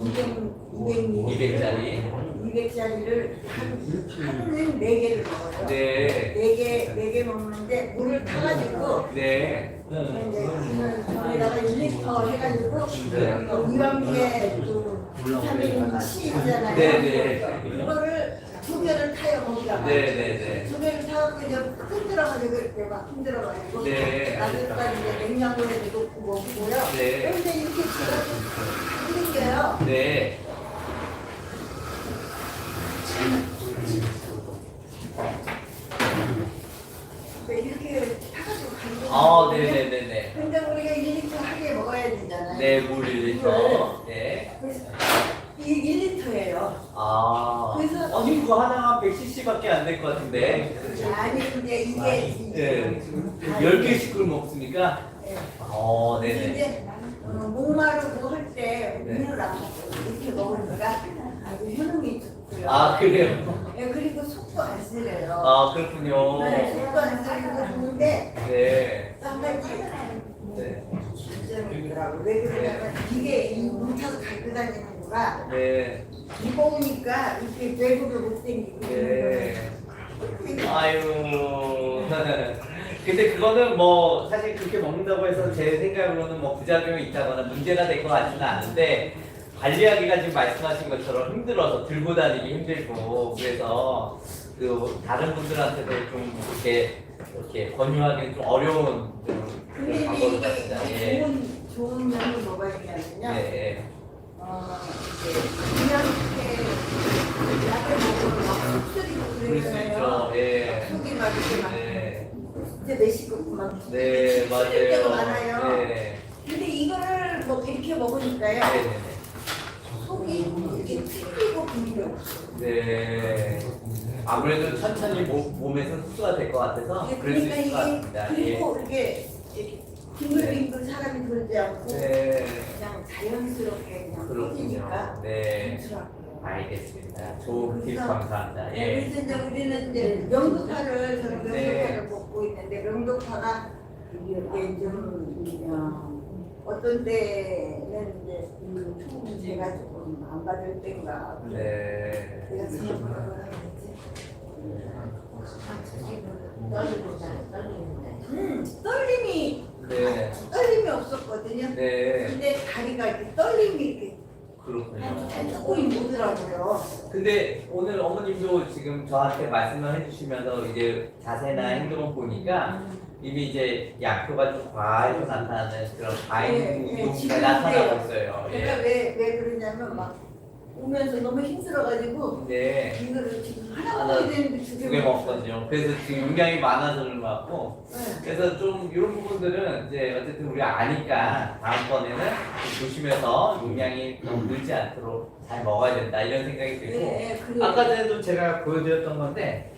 200짜리. 200짜리를 하루는 4개를 먹어요. 네. 4개 먹는데 물을 타가지고 네. 이제 저에다가 1리터 해가지고 이완계 그 비타민 C 있잖아요. 네. 그거를 2개를 타요 거기다가. 네. 2개를 타갖고 이제 흔들어가지고 이렇게 막 흔들어가지고 네. 나중까지 이제 냉장고에 넣고 먹고요. 네. 그런데 이렇게 생겨요. 네. 이렇게 타가지고 가는 네네네네. 근데 우리가 1리터 하게 먹어야 되잖아요. 네, 물 1리터. 네. 그래서 이게 1리터예요. 그래서- 아니, 그거 하나가 100cc밖에 안 될 것 같은데. 아니 근데 이게 네. 10개씩 을 먹습니까? 네. 네네. 이제 목마르고 할 때 네. 물을 안 먹고 이렇게 먹으니까 아주 효능이 좋고요. 그래요? 네, 그리고 속도 안 쓰려요. 그렇군요. 네, 속도 안 쓰리고 좋은데 네. 한 가지 네. 장점이 있더라고. 왜 그러냐면 이게 이 뭉쳐서 갖고 다니는 거가 네. 무거우니까 이렇게 외부를 못 당기고 네. 아유. 근데 그거는 뭐 사실 그렇게 먹는다고 해서 제 생각으로는 뭐 부작용이 있다거나 문제가 될 것 같지는 않은데 관리하기가 지금 말씀하신 것처럼 힘들어서 들고 다니기 힘들고 그래서 그 다른 분들한테도 좀 이렇게 권유하기는 좀 어려운 근데 그런 방법인 것 이게 같습니다. 예. 좋은 면이 뭐가 있냐면요. 네. 그냥 이렇게 약을 먹으면 막 속쓰리고 그럴 수 있죠. 그러잖아요. 예. 속이 막 이렇게 막 네. 진짜 메시고 막 네, 쓸 때가 맞아요. 많아요. 네. 근데 이거를 뭐 이렇게 먹으니까요. 네네네. 속이 이렇게 튀기고 분명. 네. 아무래도 천천히 몸에서 흡수가 될 것 같아서 그럴 수 그러니까 있을 것 이게 같습니다. 예. 그리고 이렇게 빙글빙글 사람이 돌지 않고 네. 그냥 자연스럽게 그냥 그렇군요. 퍼지니까 네. 좋더라고요. 알겠습니다. 좋은 팁 그래서- 감사합니다. 네, 예. 그래서 이제 우리는 이제 명도파를 저는 네. 명도파를 먹고 있는데 명도파가 이게 좀 어떤 때는 이제 제가 조금 안 받을 때인가 네. 내가 생각을 하겠지. 떨림이 네. 떨림이 없었거든요. 네. 근데 다리가 이렇게 떨림이 이렇게 그렇군요. 조금 보더라고요. 근데 오늘 어머님도 지금 저한테 말씀을 해주시면서 이제 자세나 행동을 보니까 이미 이제 약효가 좀 과해서 나타나는 그런 과잉 지금 이동이 나타나고 있어요. 내가 왜 그러냐면 막 오면서 너무 힘들어가지고 네. 이거를 지금 하나 먹어야 되는데 두 두 개 개 먹거든요. 그래서 지금 용량이 많아서 그런 것 같고, 네. 그래서 좀 이런 부분들은 이제 어쨌든 우리가 아니까 다음번에는 좀 조심해서 용량이 너무 늘지 않도록 잘 먹어야 된다 이런 생각이 들고, 네, 그래요. 아까 전에도 제가 보여드렸던 건데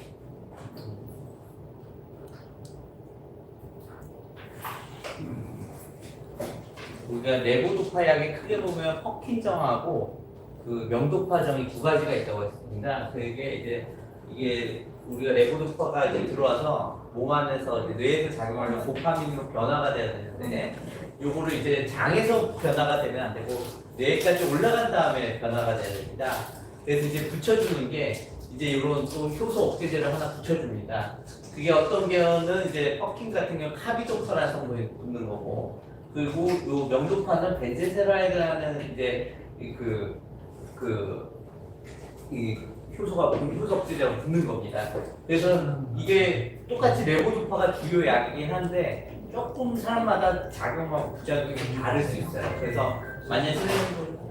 우리가 레보도파약에 크게 보면 퍼킨정하고 그 명도파정이 두 가지가 있다고 했습니다. 그게 이게 우리가 레보도파가 이제 들어와서 몸 안에서 이제 뇌에서 작용하면 도파민으로 변화가 돼야 되는데 요거를 이제 장에서 변화가 되면 안 되고 뇌까지 올라간 다음에 변화가 돼야 됩니다. 그래서 이제 붙여주는 게 이제 이런 또 효소 억제제를 하나 붙여줍니다. 그게 어떤 경우는 이제 퍼킨 같은 경우 카비도파라는 성분이 붙는 거고, 그리고 요 명도파는 벤제세라이드라는 이제 이 효소가 효소 억제제가 붙는 겁니다. 그래서 이게 똑같이 레보도파가 주요 약이긴 한데 조금 사람마다 작용하고 부작용이 좀 다를 수 있어요. 그래서 만약에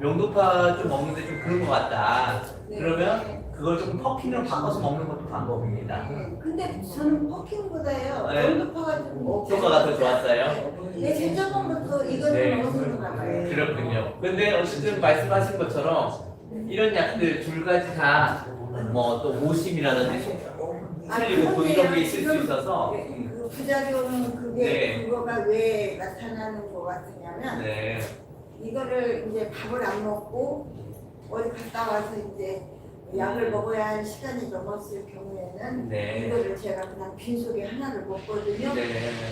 명도파 좀 먹는데 좀 그런 것 같다. 그러면 그걸 조금 퍼킨으로 바꿔서 먹는 것도 방법입니다. 근데 저는 퍼킹보다요 네. 연두파가 좀 효과가 더 좋았어요. 네, 제저번부터 이거를 네. 먹었는가 봐요. 그렇군요. 근데 어쨌든 말씀하신 것처럼 이런 약들 둘 가지 다 뭐 또 오심이라든지 틀리고 또 이런 게 있을 수 있어서 그 부작용은 그게 네. 그거가 왜 나타나는 것 같으냐면 네. 이거를 이제 밥을 안 먹고 어디 갔다 와서 이제 약을 먹어야 할 시간이 넘었을 경우에는 네. 이거를 제가 그냥 빈속에 하나를 먹거든요. 네.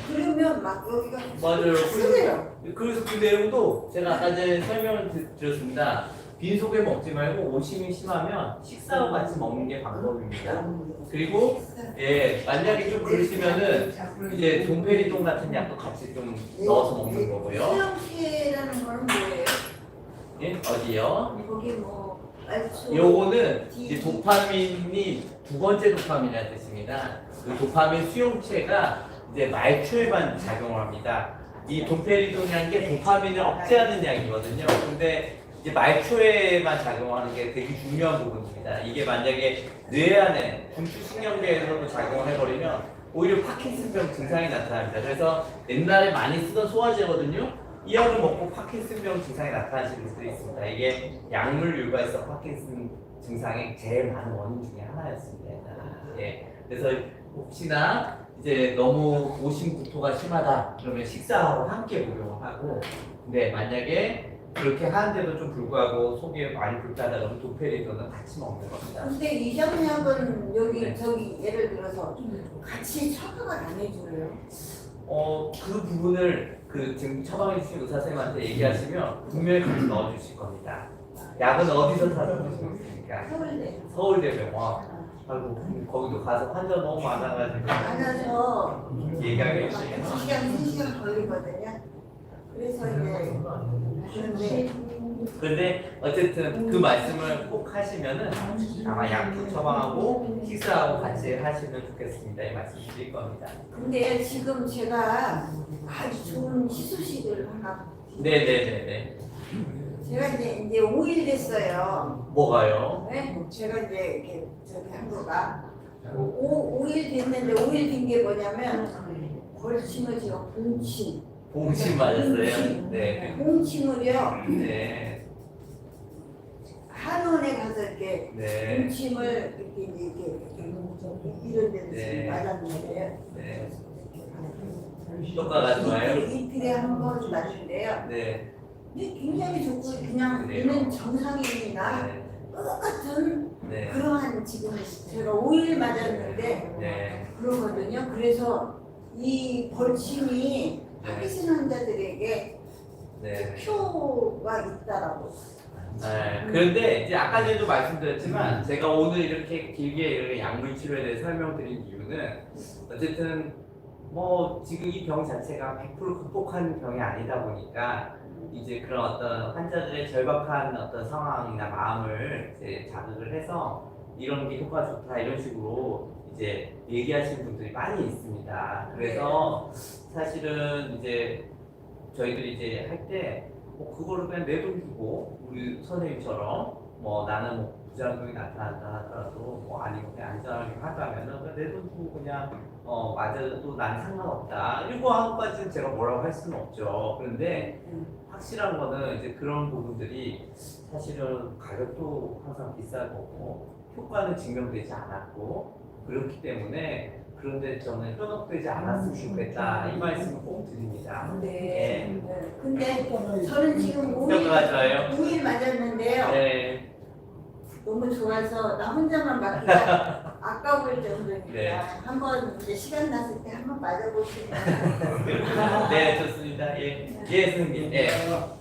그러면 막 여기가 맞아요. 쓰네요. 그래서 그 내용도 제가 아까 전에 설명을 드렸습니다. 빈속에 먹지 말고 오심이 심하면 식사 후 같이 먹는 게 방법입니다. 그리고 예 만약에 좀 그러시면은 이제 돈페리돈 같은 약도 같이 좀 넣어서 먹는 거고요. 수영체라는 건 뭐예요? 예 어디요? 거기 뭐 알초 요거는 이제 도파민이 두 번째 도파민이라는 뜻입니다. 그 도파민 수용체가 이제 말초에만 작용을 합니다. 이 돈페리돈이라는 게 도파민을 억제하는 약이거든요. 근데 이제 말초에만 작용하는 게 되게 중요한 부분입니다. 이게 만약에 뇌 안에 중추신경계에서도 작용을 해버리면 오히려 파킨슨병 증상이 나타납니다. 그래서 옛날에 많이 쓰던 소화제거든요. 이 약을 먹고 파킨슨병 증상이 나타나시는 분들이 있습니다. 이게 약물 유발성 파킨슨 증상의 제일 많은 원인 중에 하나였습니다. 예. 그래서 혹시나 이제 너무 오심 구토가 심하다 그러면 식사하고 함께 복용을 하고, 근데 만약에 그렇게 하는데도 좀 불구하고 속이 많이 불편하다 그러면 도페리돈은 같이 먹는 겁니다. 근데 이장약은 여기 네. 저기 예를 들어서 같이 처방을 안 해줘요. 그 부분을 그 지금 처방해 주신 의사 선생님한테 얘기하시면 분명히 같이 넣어주실 겁니다. 약은 어디서 사서 드시겠습니까? 서울대. 서울대병원. 아이고 거기도 가서 환자 너무 많아가지고 많아서 얘기하기 2시간, 3시간 걸리거든요. 그래서 이제 근데 어쨌든 그 말씀을 꼭 하시면은 아마 약도 처방하고 식사하고 같이 하시면 좋겠습니다. 이 말씀 드릴 겁니다. 근데 지금 제가 아주 좋은 희소식을 하나. 네네네네. 제가 이제 5일 됐어요. 뭐가요? 네? 제가 이제 이렇게 저기 한 거가 5일 됐는데 5일 된 게 뭐냐면 벌침을 제가 봉침. 봉침 맞았어요? 네. 봉침을요. 네. 한원에 가서 이렇게 네. 봉침을 이렇게 이런 데서 네. 맞았는데요. 네. 효과가 좋아요? 이틀에 한 번 맞는데요. 네. 근데 굉장히 좋고 그냥 그래요? 있는 정상인이나 네. 똑같은 네. 그러한 지금 제가 5일 맞았는데 네. 그러거든요. 그래서 이 벌침이 파키슨 환자들에게 네. 표가 있다라고. 네. 그런데 이제 아까 전에도 말씀드렸지만 제가 오늘 이렇게 길게 이렇게 약물 치료에 대해 설명드린 이유는 어쨌든 뭐 지금 이 병 자체가 100% 극복하는 병이 아니다 보니까 이제 그런 어떤 환자들의 절박한 어떤 상황이나 마음을 이제 자극을 해서 이런 게 효과 좋다 이런 식으로 이제 얘기하시는 분들이 많이 있습니다. 그래서 사실은 이제 저희들이 이제 할 때 뭐 그거를 그냥 내 돈 주고 우리 선생님처럼 뭐 나는 뭐 부작용이 나타난다 하더라도 뭐 아니면 그냥 안전하게 하자면은 그냥 내 돈 주고 그냥 맞아도 난 상관없다 이거 한까지는 제가 뭐라고 할 수는 없죠. 그런데 확실한 거는 이제 그런 부분들이 사실은 가격도 항상 비쌀 거고 효과는 증명되지 않았고 그렇기 때문에 그런데 저는 현혹되지 않았으면 좋겠다 이 말씀을 꼭 드립니다. 네. 근데 저는 지금 맞아요. 5일 맞았는데요. 네. 너무 좋아서 나 혼자만 맞기가 아까울 정도니까 네. 한번 이제 시간 났을 때 한번 맞아보시면 네, 좋습니다. 예, 예, 선생님. 예.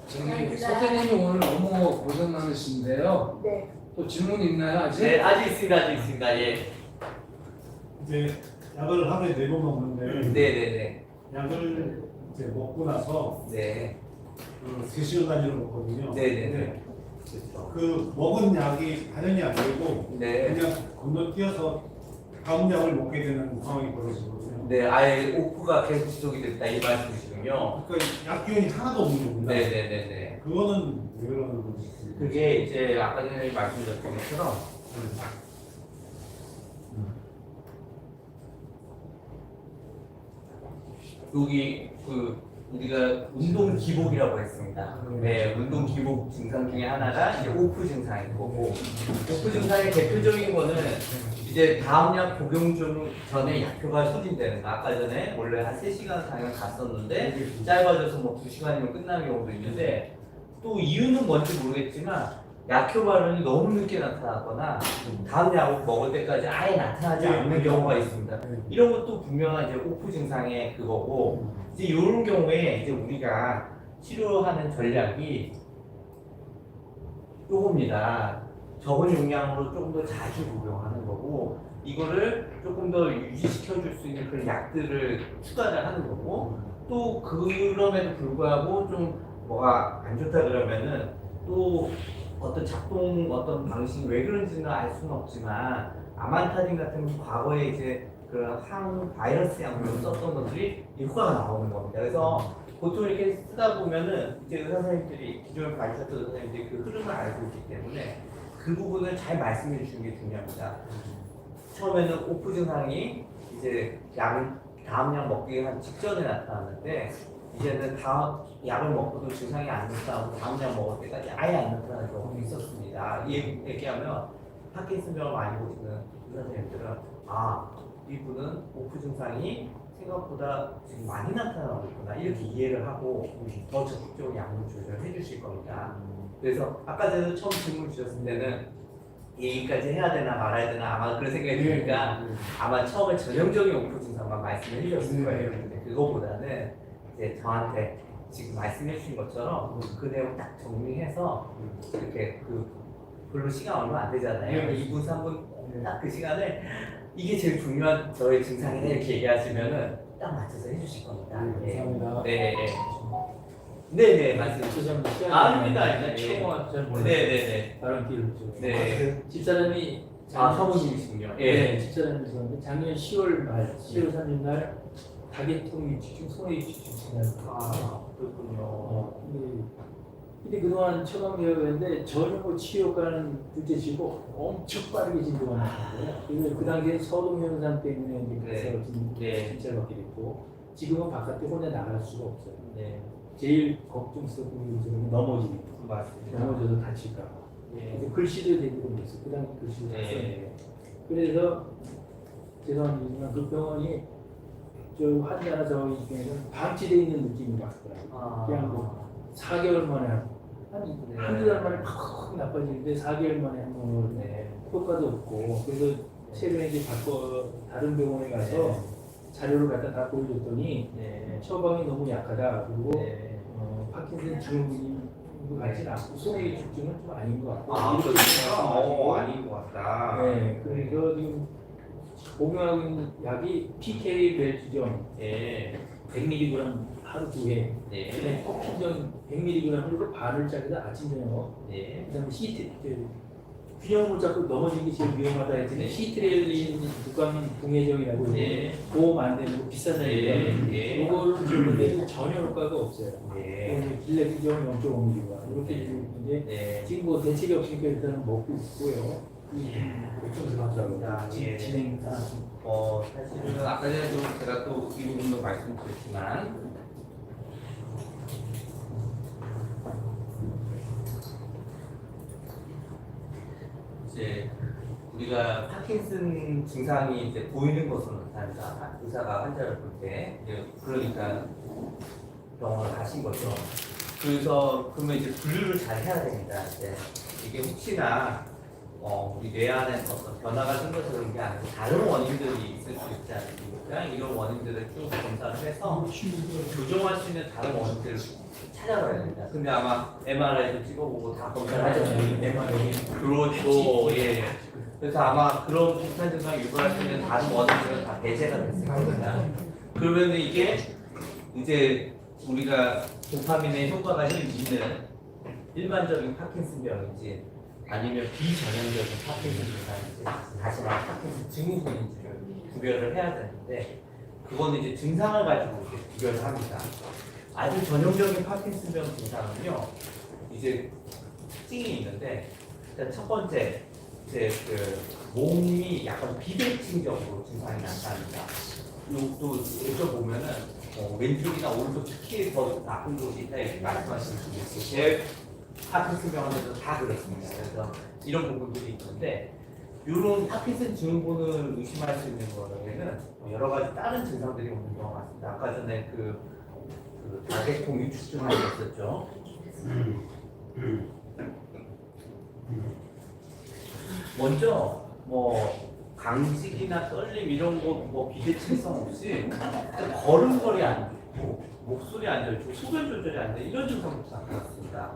저기 선생님이 오늘 너무 고생 많으신데요. 네. 또 질문 있나요 아직? 네, 아직 있습니다, 아직 있습니다. 예. 이제 약을 하루에 4번 먹는데 네, 네, 네. 약을 이제 먹고 나서 네. 그 3시간 단위로 먹거든요. 네, 네, 근데 네. 그렇죠. 그 먹은 약이 단연히 안 되고 네. 그냥 건너뛰어서 다음 약을 먹게 되는 상황이 벌어지거든요. 네, 아예 오프가 계속 지속이 됐다 이 말씀이시군요. 그러니까 약 기운이 하나도 없는 겁니다. 네, 네, 네, 네. 그거는 왜 그러는 건지. 그게 이제 아까 전에 말씀드렸던 것처럼 여기 그 우리가 운동 기복이라고 했습니다. 네, 운동 기복 증상 중에 하나가 이제 오프 증상인 거고, 오프 증상의 대표적인 거는 이제 다음 약 복용 전에 약효가 소진되는 거. 아까 전에 원래 한 3시간 당연 갔었는데 짧아져서 뭐 2시간이면 끝나는 경우도 있는데 또 이유는 뭔지 모르겠지만 약효 발현이 너무 늦게 나타나거나 다음 약을 먹을 때까지 아예 나타나지 않는 경우가 있습니다. 이런 것도 분명한 이제 오프 증상의 그거고 이제 이런 경우에 이제 우리가 치료하는 전략이 요겁니다. 적은 용량으로 조금 더 자주 복용하는 거고 이거를 조금 더 유지시켜 줄 수 있는 그런 약들을 추가를 하는 거고 또 그럼에도 불구하고 좀 뭐가 안 좋다 그러면은 또 어떤 작동 어떤 방식이 왜 그런지는 알 수는 없지만 아만타딘 같은 과거에 이제 그런 항 바이러스 약물로 썼던 것들이 효과가 나오는 겁니다. 그래서 보통 이렇게 쓰다 보면은 이제 의사 선생님들이 기존에 봐주셨던 의사 선생님들이 그 흐름을 알고 있기 때문에 그 부분을 잘 말씀해 주는 게 중요합니다. 처음에는 오프 증상이 이제 다음 약 먹기 한 직전에 나타났는데 이제는 다음 약을 먹고도 증상이 안 나타나고 다음 약 먹을 때까지 아예 안 나타나는 경우도 있었습니다. 이 얘기하면 파킨슨병을 많이 보시는 의사 선생님들은 이분은 오프 증상이 생각보다 지금 많이 나타나고 있구나 이렇게 이해를 하고 더 적극적으로 약물 조절을 해주실 겁니다. 그래서 아까 전에 처음 질문 주셨을 때는 얘기까지 해야 되나 말아야 되나 아마 그런 생각이 드니까 아마 처음에 전형적인 오프 증상만 말씀해 주셨을 거예요. 근데 그거보다는 이제 저한테 지금 말씀해 주신 것처럼 그 내용 딱 정리해서 이렇게 별로 시간 얼마 안 되잖아요. 2분, 3분 딱 그 시간을 이게 제일 중요한 저의 증상이다 이렇게 얘기하시면은 딱 맞춰서 해주실 겁니다. 감사합니다. 네, 네, 맞습니다. 죄송합니다. 시간이 아닙니다. 많아요. 예. 초공은 잘 몰라요. 네. 다른 길을 좀. 네. 집사람이 사모님이시군요. 예. 네, 집사람이 있었는데 작년 10월 말, 10월 3일 날 다계통 위축증, 소외 위축증 지났어요. 그렇군요. 근데 그동안 처방되었는데 전혀 뭐 치료 효과는 둘째치고 엄청 빠르게 진도가 나왔어요. 그래서 그 당시에 서동 현상 때문에 이제 그래서 진찰 받게 됐고 지금은 바깥에 혼자 나갈 수가 없어요. 네. 제일 걱정스럽고 요즘은 넘어지는 거. 맞습니다. 넘어져서 다칠까 봐. 예. 그래서 글씨도 대부분 있어요. 그 당시 글씨도 다 써요. 네. 그래서 죄송합니다만 그 병원이 저 환자나 저 입장에는 방치되어 있는 느낌이 왔더라고요. 그냥 뭐 4개월 만에 한두 달 만에 팍 나빠지는데 4개월 만에 한 번을 효과도 없고 그래서 최근에 이제 다른 병원에 가서 자료를 갖다 다 보여줬더니 처방이 너무 약하다. 그리고 파킨슨 증후군 같지는 않고 소외 위축증은 좀 아닌 것 같고 그렇죠. 아닌 것 같다. 네, 그러니까 지금 복용하고 있는 약이 PK 벨주정 예. 100mg 하루 2회. 네. 그다음에 코핀정 100mg으로 반을 짜리다 아침 저녁. 네. 그다음에 균형을 잡고 넘어지는 게 제일 위험하다 했더니 네. 시트렐린 독감 동해정이라고 네. 보험 안 되는 거 비싼 약이에요. 예. 이거를 주는데도 전혀 효과가 없어요. 네. 길레티정 0.5mg 이렇게 주고 있는데 네. 지금 뭐 대책이 없으니까 일단은 먹고 있고요. 감사합니다. 예. 진행 상황. 사실은 아까 전에 좀 제가 또 이 부분도 말씀드렸지만 이제 우리가 파킨슨 증상이 이제 보이는 것으로 나타난다. 의사가 환자를 볼 때, 그러니까 병원을 가신 거죠. 그래서 그러면 이제 분류를 잘 해야 됩니다. 이제 이게 혹시나 우리 뇌 안에 어떤 변화가 생겨서 그런 게 아니고 다른 원인들이 있을 수 있지 않습니까? 이런 원인들을 쭉 검사를 해서 교정할 수 있는 다른 원인들을 찾아봐야 됩니다. 근데 아마 MRI도 찍어보고 다 검사를 하잖아요. MRI. 그렇죠. 예. 그래서 아마 그런 비슷한 증상이 유발할 수 있는 다른 원인들은 다 배제가 됐을 겁니다. 그러면 이게 이제 우리가 도파민의 효과가 있는 일반적인 파킨슨병인지 아니면 비전형적인 파킨슨 증상인지 다시 말해 파킨슨 증후군인지를 구별을 해야 되는데 그거는 이제 증상을 가지고 이렇게 구별을 합니다. 아주 전형적인 파킨슨병 증상은요 이제 특징이 있는데 일단 첫 번째 이제 그 몸이 약간 비대칭적으로 증상이 나타납니다. 또 여쭤보면은 왼쪽이나 오른쪽 특히 더 나쁜 곳이 있다 이렇게 말씀하시는 분이 있어요. 제 파킨슨병 하면서 다 그렇습니다. 그래서 이런 부분들이 있는데 이런 파킨슨 증후군을 의심할 수 있는 거에는 여러 가지 다른 증상들이 오는 것 같습니다. 아까 전에 그 다계통 위축증이 있었죠. 먼저 강직이나 떨림 이런 거 비대칭성 없이 걸음걸이 안 좋고 목소리 안 좋고 소변 조절이 안 돼 이런 증상부터 나타났습니다.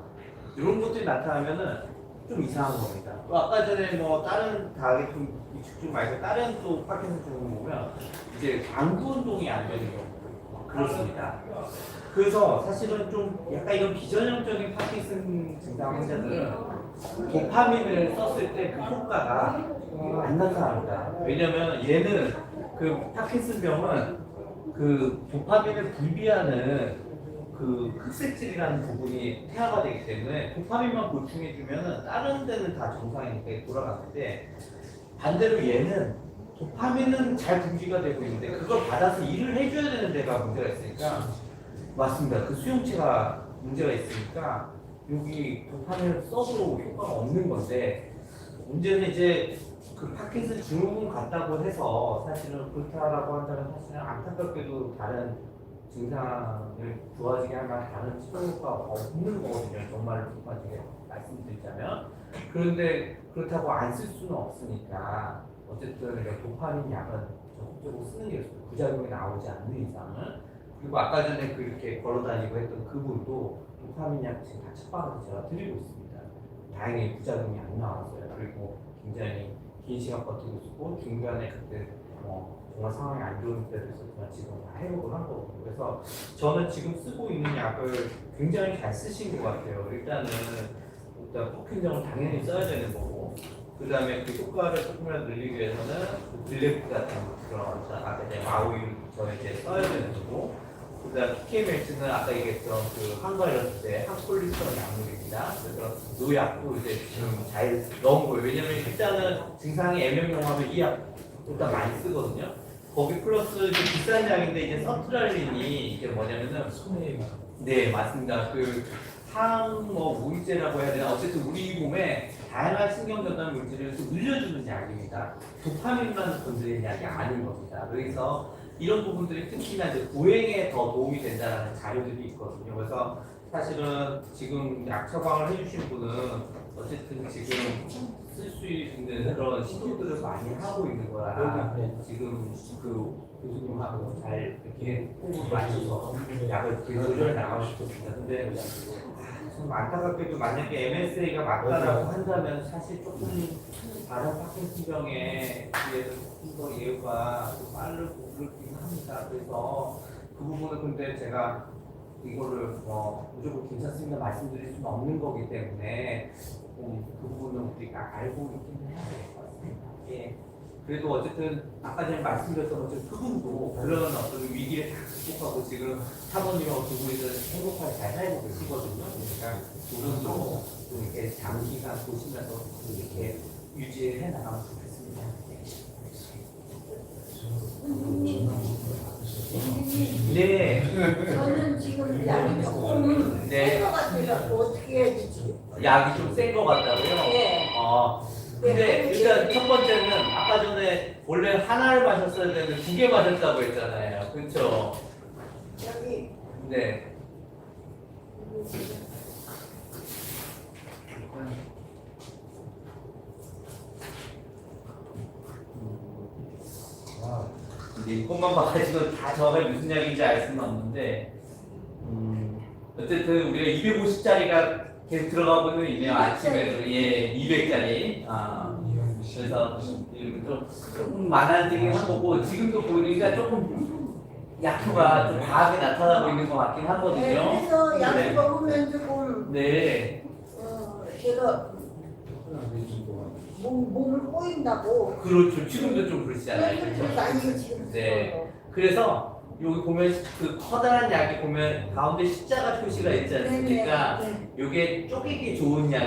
이런 것들이 나타나면은 좀 이상한 겁니다. 또 아까 전에 다른 다계통 위축증 말고 다른 또 파킨슨 증후군 보면 이제 안구 운동이 안 되는 경우 그렇습니다. 그래서 사실은 좀 약간 이런 비전형적인 파킨슨 증상 환자들은 도파민을 썼을 때 그 효과가 안 나타납니다. 왜냐면 얘는 그 파킨슨병은 그 도파민을 분비하는 그 흑색질이라는 부분이 태화가 되기 때문에 도파민만 보충해주면은 다른 데는 다 정상이니까 돌아가는데 반대로 얘는 도파민은 잘 분비가 되고 있는데 그걸 받아서 일을 해줘야 되는 데가 문제가 있으니까 맞습니다. 그 수용체가 문제가 있으니까 여기 도파민을 써도 효과가 없는 건데 문제는 이제 그 파킨슨 증후군 같다고 해서 사실은 그렇다라고 한다면 사실은 안타깝게도 다른 증상을 좋아지게 할 만한 다른 치료 효과가 없는 거거든요. 정말 솔직하게 말씀드리자면 그런데 그렇다고 안 쓸 수는 없으니까 어쨌든 도파민 약은 적극적으로 쓰는 게 좋습니다. 부작용이 나오지 않는 이상은. 그리고 아까 전에 그렇게 걸어다니고 했던 그분도 도파민 약 지금 다 처방을 제가 드리고 있습니다. 다행히 부작용이 안 나왔어요. 그리고 굉장히 긴 시간 버티고 있고 중간에 그때 정말 상황이 안 좋은 때도 있었지만 지금 다 회복을 한 거거든요. 그래서 저는 지금 쓰고 있는 약을 굉장히 잘 쓰신 것 같아요. 일단 포킨정을 당연히 써야 되는 거고 그 다음에 그 효과를 조금이라도 늘리기 위해서는 그 블랙 같은 그런 아까 마우이 저는 이제 써야 되는 거고 그 다음 PK맥스는 아까 얘기했던 그 항바이러스 때 항콜리스테롤 약물입니다. 그래서 이 약도 이제 지금 잘 넣은 거예요. 왜냐면 일단은 증상이 애명용하면 이 약 일단 많이 쓰거든요. 거기 플러스 이제 비싼 약인데 이제 서트랄린이 이게 뭐냐면은 네 맞습니다. 그 무이제라고 해야 되나 어쨌든 우리 몸에 다양한 신경전달 물질을 좀 늘려주는 약입니다. 도파민만 건드리는 약이 아닌 겁니다. 그래서 이런 부분들이 특히나 이제 보행에 더 도움이 된다는 자료들이 있거든요. 그래서 사실은 지금 약 처방을 해주신 분은 어쨌든 지금 쓸 수 있는 그런 시도들을 많이 하고 있는 거라 지금 그 교수님하고 잘 이렇게 호흡을 맞춰서 약을 조절해 나가고 싶습니다. 근데 참 안타깝게도 만약에 MSA가 맞다라고 한다면 사실 조금 다른 파킨슨병에 비해서 조금 더 예후가 좀 빠르고 그렇긴 합니다. 그래서 그 부분은 근데 제가 이거를 무조건 괜찮습니다 말씀드릴 수는 없는 거기 때문에 그 부분은 우리가 알고 있기는 해야 될 것 같습니다. 예. 그래도 어쨌든 아까 전에 말씀드렸던 것처럼 그분도 그런 어떤 위기를 다 극복하고 지금 사모님하고 두 분이서 행복하게 잘 살고 계시거든요. 그러니까 그분도 좀 이렇게 장기간 보시면서 좀 이렇게 유지해 나가면 좋겠습니다. 네. 저는 지금 약이 조금 네. 센것 같아요. 어떻게 해야 되지? 약이 좀 센 것 같다고요? 네. 근데 일단 첫 번째는 아까 전에 원래 하나를 마셨어야 되는데 2개 마셨다고 했잖아요. 그렇죠? 여기 네. 이제 이것만 봐가지고 다 저가 무슨 약인지 알 수는 없는데 어쨌든 우리가 250짜리가 계속 들어가고는 있네요. 아침에도 예 200짜리 그래서 좀 조금 많아지긴 한 거고 지금도 보니까 조금 약효가 좀 과하게 나타나고 있는 것 같긴 하거든요. 그래서 약 네. 먹으면 조금 네 제가 몸을 꼬인다고. 그렇죠. 지금도 좀 그러시잖아요. 그래서 많이 지금 네. 들어요. 그래서 여기 보면 그 커다란 약이 보면 가운데 십자가 표시가 있지 않습니까? 네. 이게 쪼개기 좋은 약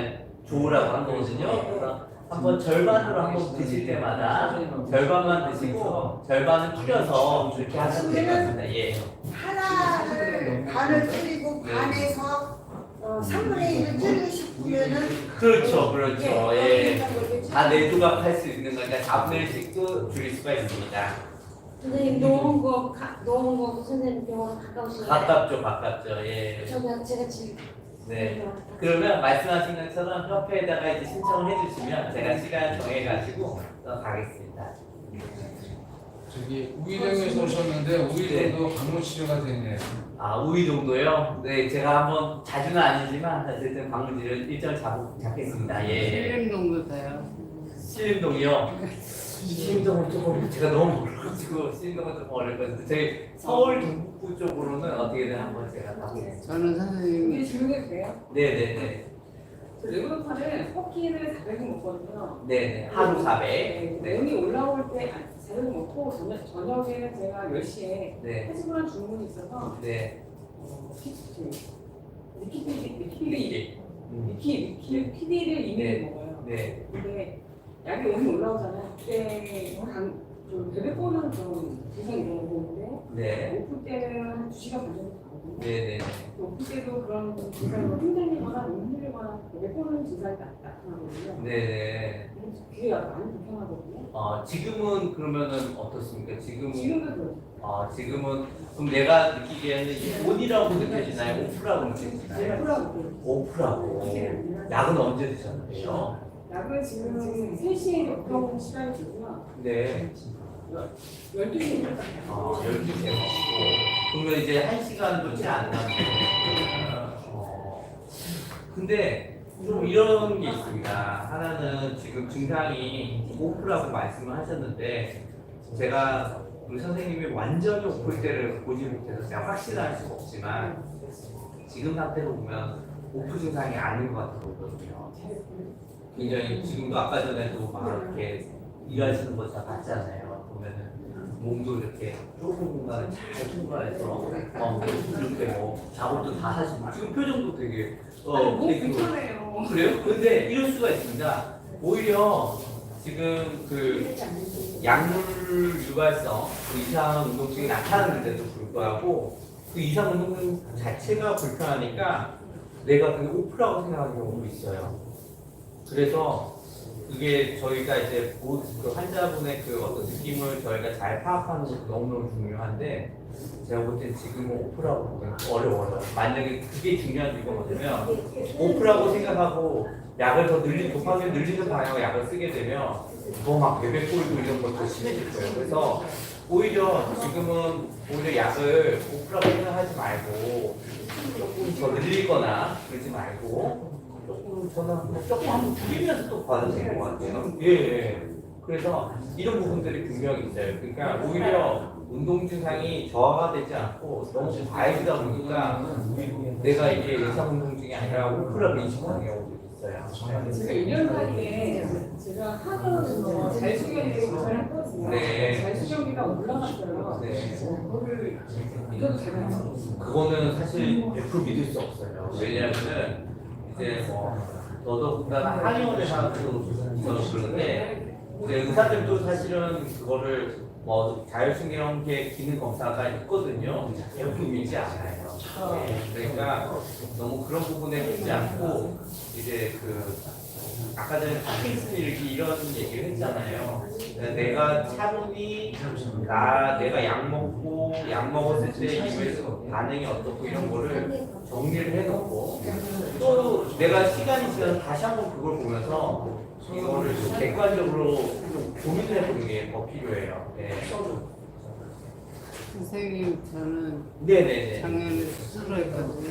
좋으라고 한 거거든요. 그래서 한번 절반으로 한번 드실 때마다 절반만 드시고 절반은 줄여서 그렇게 하시면 될 것 같습니다. 예. 하나를 반을 줄이고 반에서 3분의 1을 줄이고 싶으면은 그렇죠, 그렇죠. 예. 네. 다 내조각 할 수 있는 거니까 4분의 1씩도 줄일 수가 있습니다. 선생님 놓은 거 선생님 병원 가까우신가요? 가깝죠, 가깝죠. 예. 제가 지금 네. 그러면 말씀하신 것처럼 협회에다가 이제 신청을 해주시면 제가 시간 정해가지고 또 가겠습니다. 저기 우이동에서 오셨는데 우이동도 방문 치료가 되네요. 아, 우이 정도요? 네, 제가 한번 자주는 아니지만 어쨌든 방문지를 일정을 잡겠습니다. 예. 필름 정도 돼요. 신림동이요? 신림동은 조금 제가 너무 멀어가지고 신림동은 좀 어려울 것 같아요. 저희 서울 동북부 쪽으로는 어떻게든 한번 제가 가보겠습니다. 저는 선생님이 이게 질문해도 돼요? 네네네. 저 레보노파는 커피를 400은 먹거든요. 네네. 하루 400. 네. 네. 몸이 올라올 때 400은 먹고 저녁에는 제가 10시에 네. 해주문한 주문이 있어서 네. 리퀴디를 이미 네. 먹어요. 네. 근데 약이 몸이 올라오잖아요. 그때 좀 배배 꼬는 좀 증상이 있는 거는데 네. 오프 때는 한 2시간 반 정도 가거든요. 네네. 오프 때도 그런 증상이 뭐 힘들거나 너무 힘들거나 배배 꼬는 증상이 나타나거든요. 네네. 귀가 많이 불편하거든요. 지금은 그러면은 어떻습니까? 지금은 지금도 그렇죠. 지금은 그럼 내가 느끼기에는 이게 온이라고 느껴지나요? 오프라고 느껴지나요? 오프라고. 오프라고. 약은 언제 드셨나요? 약은 지금 3시에 보통 시간이 되고요. 네. 12시에 12시에 먹고. 그러면 이제 1시간도 채 안 남고. 근데 좀 이런 게 있습니다. 하나는 지금 증상이 오프라고 말씀을 하셨는데 제가 우리 선생님이 완전히 오프일 때를 보지 못해서 제가 확신할 수가 없지만 지금 상태로 보면 오프 증상이 아닌 것 같아 보이거든요. 굉장히 지금도 아까 전에도 막 이렇게 일하시는 거 제가 봤잖아요. 보면은 몸도 이렇게 좁은 공간을 잘 통과해서 이렇게 뭐 작업도 다 하시고 지금 표정도 되게 되게 불편해요. 그래요? 근데 이럴 수가 있습니다. 오히려 지금 그 약물 유발성 그 이상 운동증이 나타나는데도 불구하고 그 이상 운동증 자체가 불편하니까 내가 그게 오프라고 생각하는 경우도 있어요. 그래서 그게 저희가 이제 그 환자분의 그 어떤 느낌을 저희가 잘 파악하는 것도 너무너무 중요한데 제가 볼 땐 지금은 오프라고 보기엔 어려워요. 만약에 그게 중요한 이유가 뭐냐면 오프라고 생각하고 약을 더 도파민 늘리는 방향으로 약을 쓰게 되면 더 막 배배 꼬이고 이런 것도 심해질 거예요. 그래서 오히려 지금은 오히려 약을 고프라고 생각하지 말고 조금 더 늘리거나 그러지 말고 조금 한번 줄이면서 또 봐도 될 것 같아요. 예, 예. 그래서 이런 부분들이 분명히 있어요. 그러니까 오히려 운동 증상이 저하가 되지 않고 너무 과해지다 보니까 내가 이게 예상 운동증이 아니라 우프라고 인식하는 경우도 있어요. 제가 1년 사이에 제가 하던 잘수경기를 조사를 했거든요. 네. 잘수경기가 올라갔어요. 네. 그거를 믿어도 되나요? 그거는 사실 100% 믿을 수 없어요. 왜냐하면은 이제 뭐 더더군다나 한의원에서 그러는데 이제 의사들도 사실은 그거를 뭐 자율신경계 기능 검사가 있거든요. 100% 믿지 않아요. 네. 그러니까 너무 그런 부분에 믿지 않고 이제 그 아까 전에 파킨슨 일기 이런 얘기를 했잖아요. 내가 차분히 내가 약 먹었을 때 입에서 반응이 어떻고 이런 거를 정리를 해놓고 또 내가 시간이 지나서 다시 한번 그걸 보면서 이거를 좀 객관적으로 좀 고민을 해보는 게 더 필요해요. 네. 선생님 저는 네네네. 작년에 수술했거든요.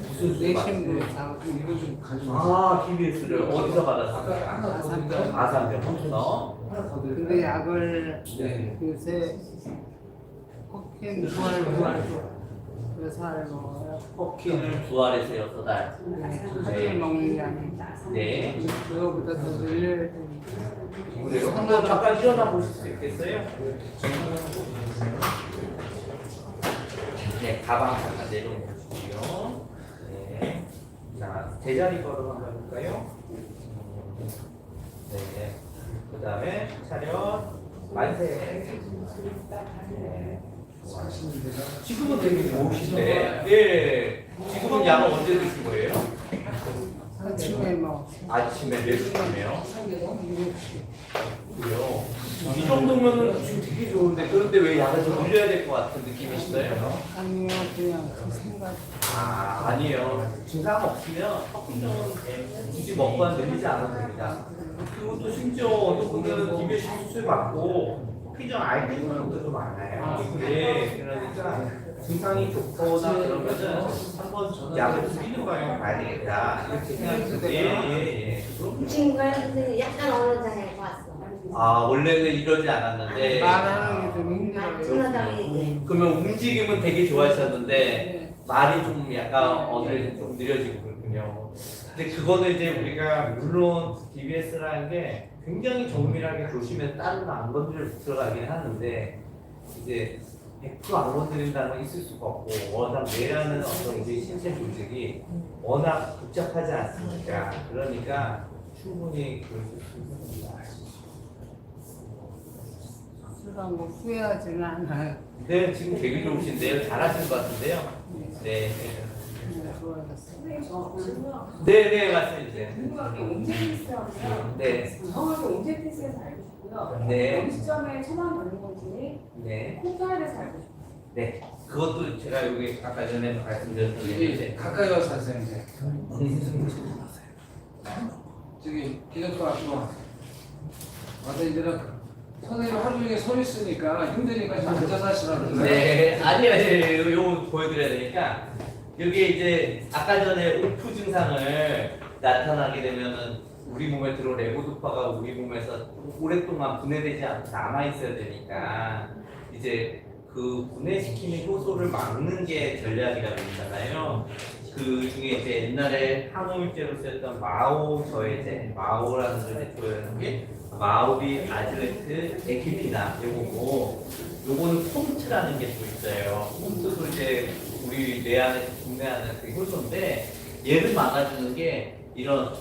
무슨 내심부 수술? 자고 이거 좀 가지고 아, TBS를 어디서 받았어요? 아산병. 아산병원에서. 근데 약을 네. 요새 코킨 부활 그래서 먹어요. 포킨을 9알에서 6달. 하루에 먹는 게 아니라 네. 그거보다 더 늘려야 되니까. 그래요? 한번 잠깐 일어나 보실 수 있겠어요? 네, 가방 잠깐 내려놓으시고요. 네. 자, 제자리 걸음 한번 해볼까요? 네. 그 다음에 차렷, 만세. 네. 지금은 되게 좋으신데, 네. 지금은 약을 언제 드신 거예요? 아침에 아침에 몇 시쯤이에요? 그래요. 이 정도면은 지금 되게 좋은데 그런데 왜 약을 좀 늘려야 될 것 같은 느낌이시나요? 아니요 그냥 그 생각. 아 아니에요. 증상 없으면 커피는 굳이 먹고는 늘리지 않아도 됩니다. 그리고 또 심지어 어떤 분들은 DBS 수술 받고 커피전 아예 끊는 분들도 많아요. 네, 그러니까 증상이 좋거나 그러면은 한번 약을 줄이는 방향을 봐야 되겠다 이렇게 생각이 드는데 예. 이 친구가 선생님 약간 언어장애 왔어. 아 원래는 이러지 않았는데 말하는 게 좀 아, 힘들어요. 그러다가 그러면 움직임은 되게 좋아하셨는데 네. 말이 좀 약간 어느 좀 느려지고 그렇군요. 근데 그거는 이제 우리가 물론 DBS라는 게 굉장히 정밀하게 조심해서 다른 거 안 건드려 들어가긴 하는데 이제 100%안 건드린다는 건 있을 수가 없고 워낙 뇌라는 어떤 우리 신체 조직이 워낙 복잡하지 않습니까? 그러니까 충분히 그럴 수 있습니다. 수술한 거 후회하지는 않아요. 네, 지금 되게 좋으신데요. 잘하시는 것 같은데요. 네. 좋아졌어요. 선생님 저 질문. 네, 말씀해주세요. 궁금한 게 옹제 테스트하고요. 네. 정확하게 옹제 테스트에서 알고 싶고요. 네. 어느 시점에 처방 받는 건지 네. 콩타에 대해서 알고 싶어요. 네. 그것도 제가 여기 아까 전에 말씀드렸던 게 이게 이제 가까이 와서 하세요 이제. 저기 기념품 앞으로 와서 이제는 선생님 하루 종일 서 있으니까 힘드니까 좀 앉아서 하시라고 그러잖아요. 네. 아니요. 요거 보여드려야 되니까 여기에 이제 아까 전에 오프 증상을 나타나게 되면은 우리 몸에 들어온 레보도파가 우리 몸에서 오랫동안 분해되지 않고 남아있어야 되니까 이제 그 분해시키는 효소를 막는 게 전략이라고 했잖아요. 그 중에 이제 옛날에 항우울제로 쓰였던 마오 저해제, 마오라는 저해제였는 게 마오리 아질레트 에키피나 요거고 요거는 폼트라는 게 또 있어요. 폼트도 이제 우리 뇌 안에서 분해하는 그 효소인데 얘를 막아주는 게 이런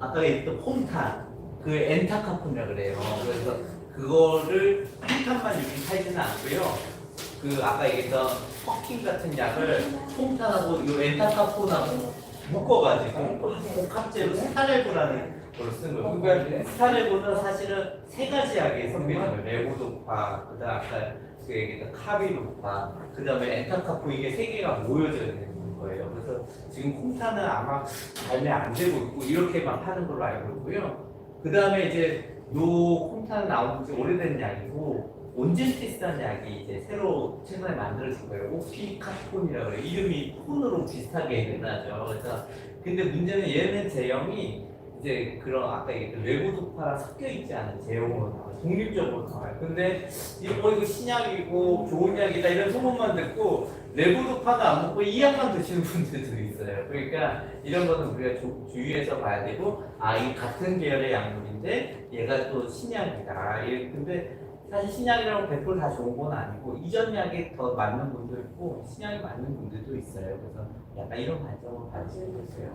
아까 얘기했던 폼탄 그 엔타카폰이라고 그래요. 그래서 그거를 폼탄만 이렇게 살지는 않고요. 그 아까 얘기했던 퍼킹 같은 약을 폼탄하고 이 엔타카폰하고 묶어가지고 복합제로 스타렐보라는 걸 쓴 거예요. 그러니까 스타렐보는 사실은 세 가지 약이 섞여있는 거예요. 레보도파, 그다음 아까 그 얘기했던 카비도파, 그다음에 엔타카폰 이게 세 개가 모여져 있는 거예요. 그래서 지금 콩타는 아마 발매 안 되고 있고 이렇게만 파는 걸로 알고 있고요. 그다음에 이제 요 콩타는 나온 지 오래된 약이고 온젠티스라는 약이 이제 새로 최근에 만들어진 거예요. 오피카폰이라고 해요. 이름이 폰으로 비슷하게 나죠. 그래서 근데 문제는 얘는 제형이 이제 그런 아까 얘기했던 외부 도파랑 섞여 있지 않은 제형으로 나와요. 독립적으로 나와요. 근데 이거 신약이고 좋은 약이다 이런 소문만 듣고 레보도파는 안 먹고 이 약만 드시는 분들도 있어요. 그러니까 이런 거는 우리가 주의해서 봐야 되고, 이 같은 계열의 약물인데 얘가 또 신약이다. 근데 사실 신약이라고 100% 다 좋은 건 아니고 이전 약이 더 맞는 분도 있고 신약이 맞는 분들도 있어요. 그래서 약간 이런 관점으로 봐주시면 돼요.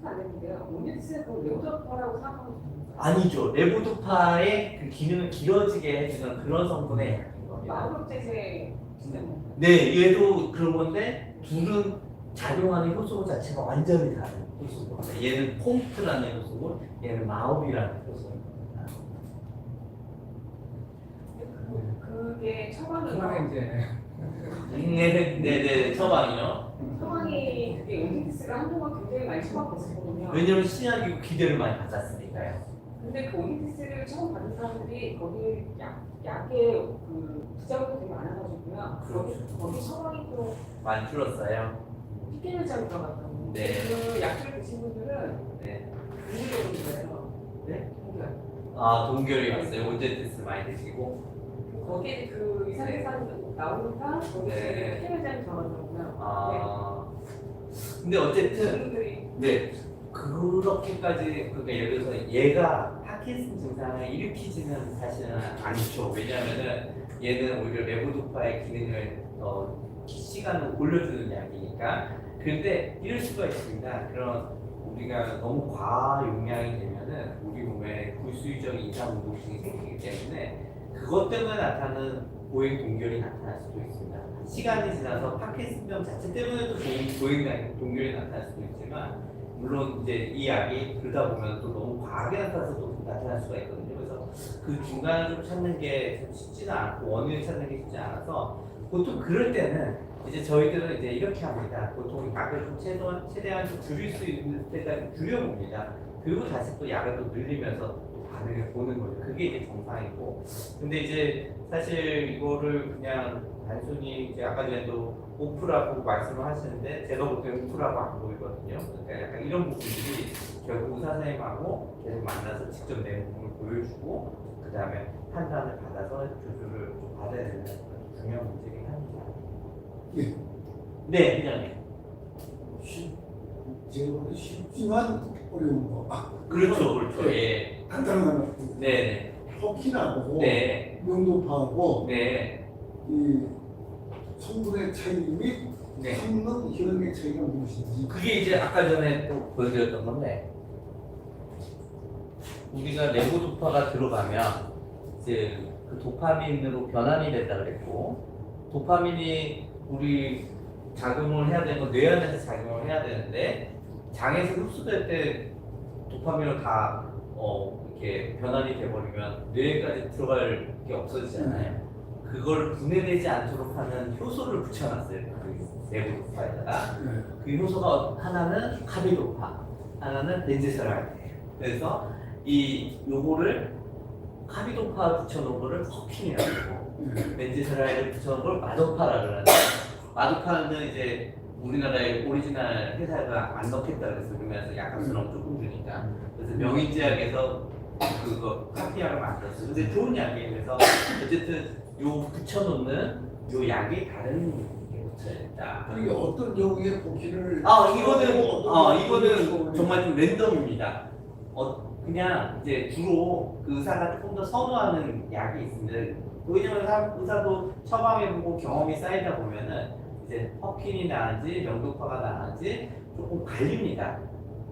안 했는데요. 오닉스 그 레오더파라고 생각하면 됩니다. 아니죠. 레보도파의 그 기능을 길어지게 해주는 그런 성분의 약인 겁니다. 마그로제제 네, 얘도 그런 건데 둘은 작용하는 효소 자체가 완전히 다른 효소입니다. 얘는 폼프라는 효소고 얘는 마오비라는 효소입니다. 그게 처방이 네, 처방이요. 처방이 그게 오닉스가 한동안 굉장히 많이 처방됐었거든요. 왜냐면 신약이고 기대를 많이 받았으니까요. 근데 그 오닉스를 처음 받은 사람들이 거기 약의 그 부작용이 되게 많아가지고요. 거기 처방이 또 많이 줄었어요. 피케르장 들어갔다고. 네. 그 약을 드신 분들은 네. 동결이 거예요. 네? 동결. 동결이 왔어요. 온제티스 많이 드시고. 거기에 그 이산화탄 나오니까 거기에 네. 피케르장이 들어갔다고요. 근데 어쨌든 분들이 네. 그렇게까지 그러니까 예를 들어서 얘가 파킨슨 증상을 일으키지는 사실은 않죠. 왜냐하면은 얘는 오히려 레보도파의 기능을 시간을 올려주는 약이니까. 그런데 이럴 수가 있습니다. 그런 우리가 너무 과용량이 되면은 우리 몸에 불수의적인 이상 운동증이 생기기 때문에 그것 때문에 나타나는 보행 동결이 나타날 수도 있습니다. 시간이 지나서 파킨슨병 자체 때문에도 보행 동결이 나타날 수도 있지만. 물론 이제 이 약이 그러다 보면 또 너무 과하게 나타나서 또 나타날 수가 있거든요. 그래서 그 중간을 좀 찾는 게 쉽지는 않고 원인을 찾는 게 쉽지 않아서 보통 그럴 때는 이제 저희들은 이제 이렇게 합니다. 보통 약을 좀 최대한 좀 줄일 수 있는 때까지 줄여봅니다. 그리고 다시 또 약을 또 늘리면서 또 반응을 보는 거죠. 그게 이제 정상이고. 근데 이제 사실 이거를 그냥 단순히 이제 아까 전에도 오프라고 말씀을 하시는데 제가 볼 때는 오프라고 안 보이거든요. 그러니까 약간 이런 부분들이 결국 의사 선생님하고 계속 만나서 직접 내 몸을 보여주고 그 다음에 판단을 받아서 조절을 좀 받아야 되는 그런 중요한 문제긴 합니다. 예. 네, 회장님. 제가 보기 쉽지만 어려운 거. 그렇죠. 예. 간단한 하나. 네. 터키하고 네. 명도파하고 네. 이 성분의 차이 및 네. 성능 효능의 차이가 무엇인지. 그게 이제 아까 전에 또 보여드렸던 건데 우리가 레보도파가 들어가면 이제 그 도파민으로 변환이 된다 그랬고 도파민이 우리 작용을 해야 되는 건 뇌 안에서 작용을 해야 되는데 장에서 흡수될 때 도파민으로 다 이렇게 변환이 돼버리면 뇌까지 들어갈 게 없어지잖아요. 그걸 분해되지 않도록 하는 효소를 붙여놨어요. 그 레보도파에다가. 그 효소가 하나는 카비도파, 하나는 벤제사라이드예요. 그래서 요거를 카비도파 붙여놓은 거를 퍼킨이라고 하고 벤제사라이드 붙여놓은 걸 마도파라 그러는데 마도파는 이제 우리나라의 오리지널 회사가 안 넣겠다 그래서 그러면서 약값은 조금 주니까 그래서 명인제약에서 그거 카피약을 만들었어요. 근데 좋은 약이에요. 그래서 어쨌든 요 붙여놓는 요 약이 다른 게 붙여야겠다. 이게 어떤 경우에 복귀를 이거는 정말 좀 랜덤입니다. 그냥 이제 주로 그 의사가 조금 더 선호하는 약이 있습니다. 왜냐면 의사도 처방해보고 경험이 쌓이다 보면은 이제 퍼킨이 나은지 명도파가 나은지 조금 갈립니다.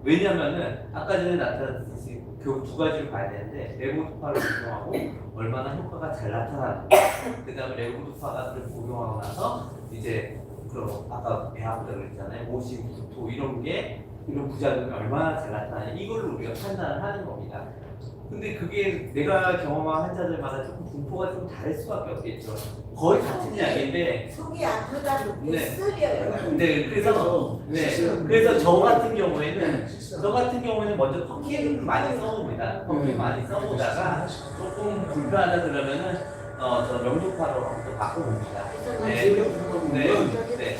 왜냐면은 아까 전에 나타났듯이 그 두 가지를 봐야 되는데 레보도파를 복용하고 얼마나 효과가 잘 나타나는지 그 다음에 레보도파를 복용하고 나서 이제 아까 배 아프다고 그랬잖아요. 오심, 구토 이런 부작용이 얼마나 잘 나타나냐 이걸로 우리가 판단을 하는 겁니다. 근데 그게 내가 경험한 환자들마다 조금 분포가 좀 다를 수밖에 없겠죠. 거의 같은 약인데 속이 아프다고 네. 쓰려요. 네, 그래서 저 같은 경우에는 먼저 퍼킨을 많이 써봅니다. 퍼킨 많이 써보다가 조금 불편하다 그러면은 저 명도파로 한번 바꿔봅니다. 네. 제가 궁금한 네. 건 네.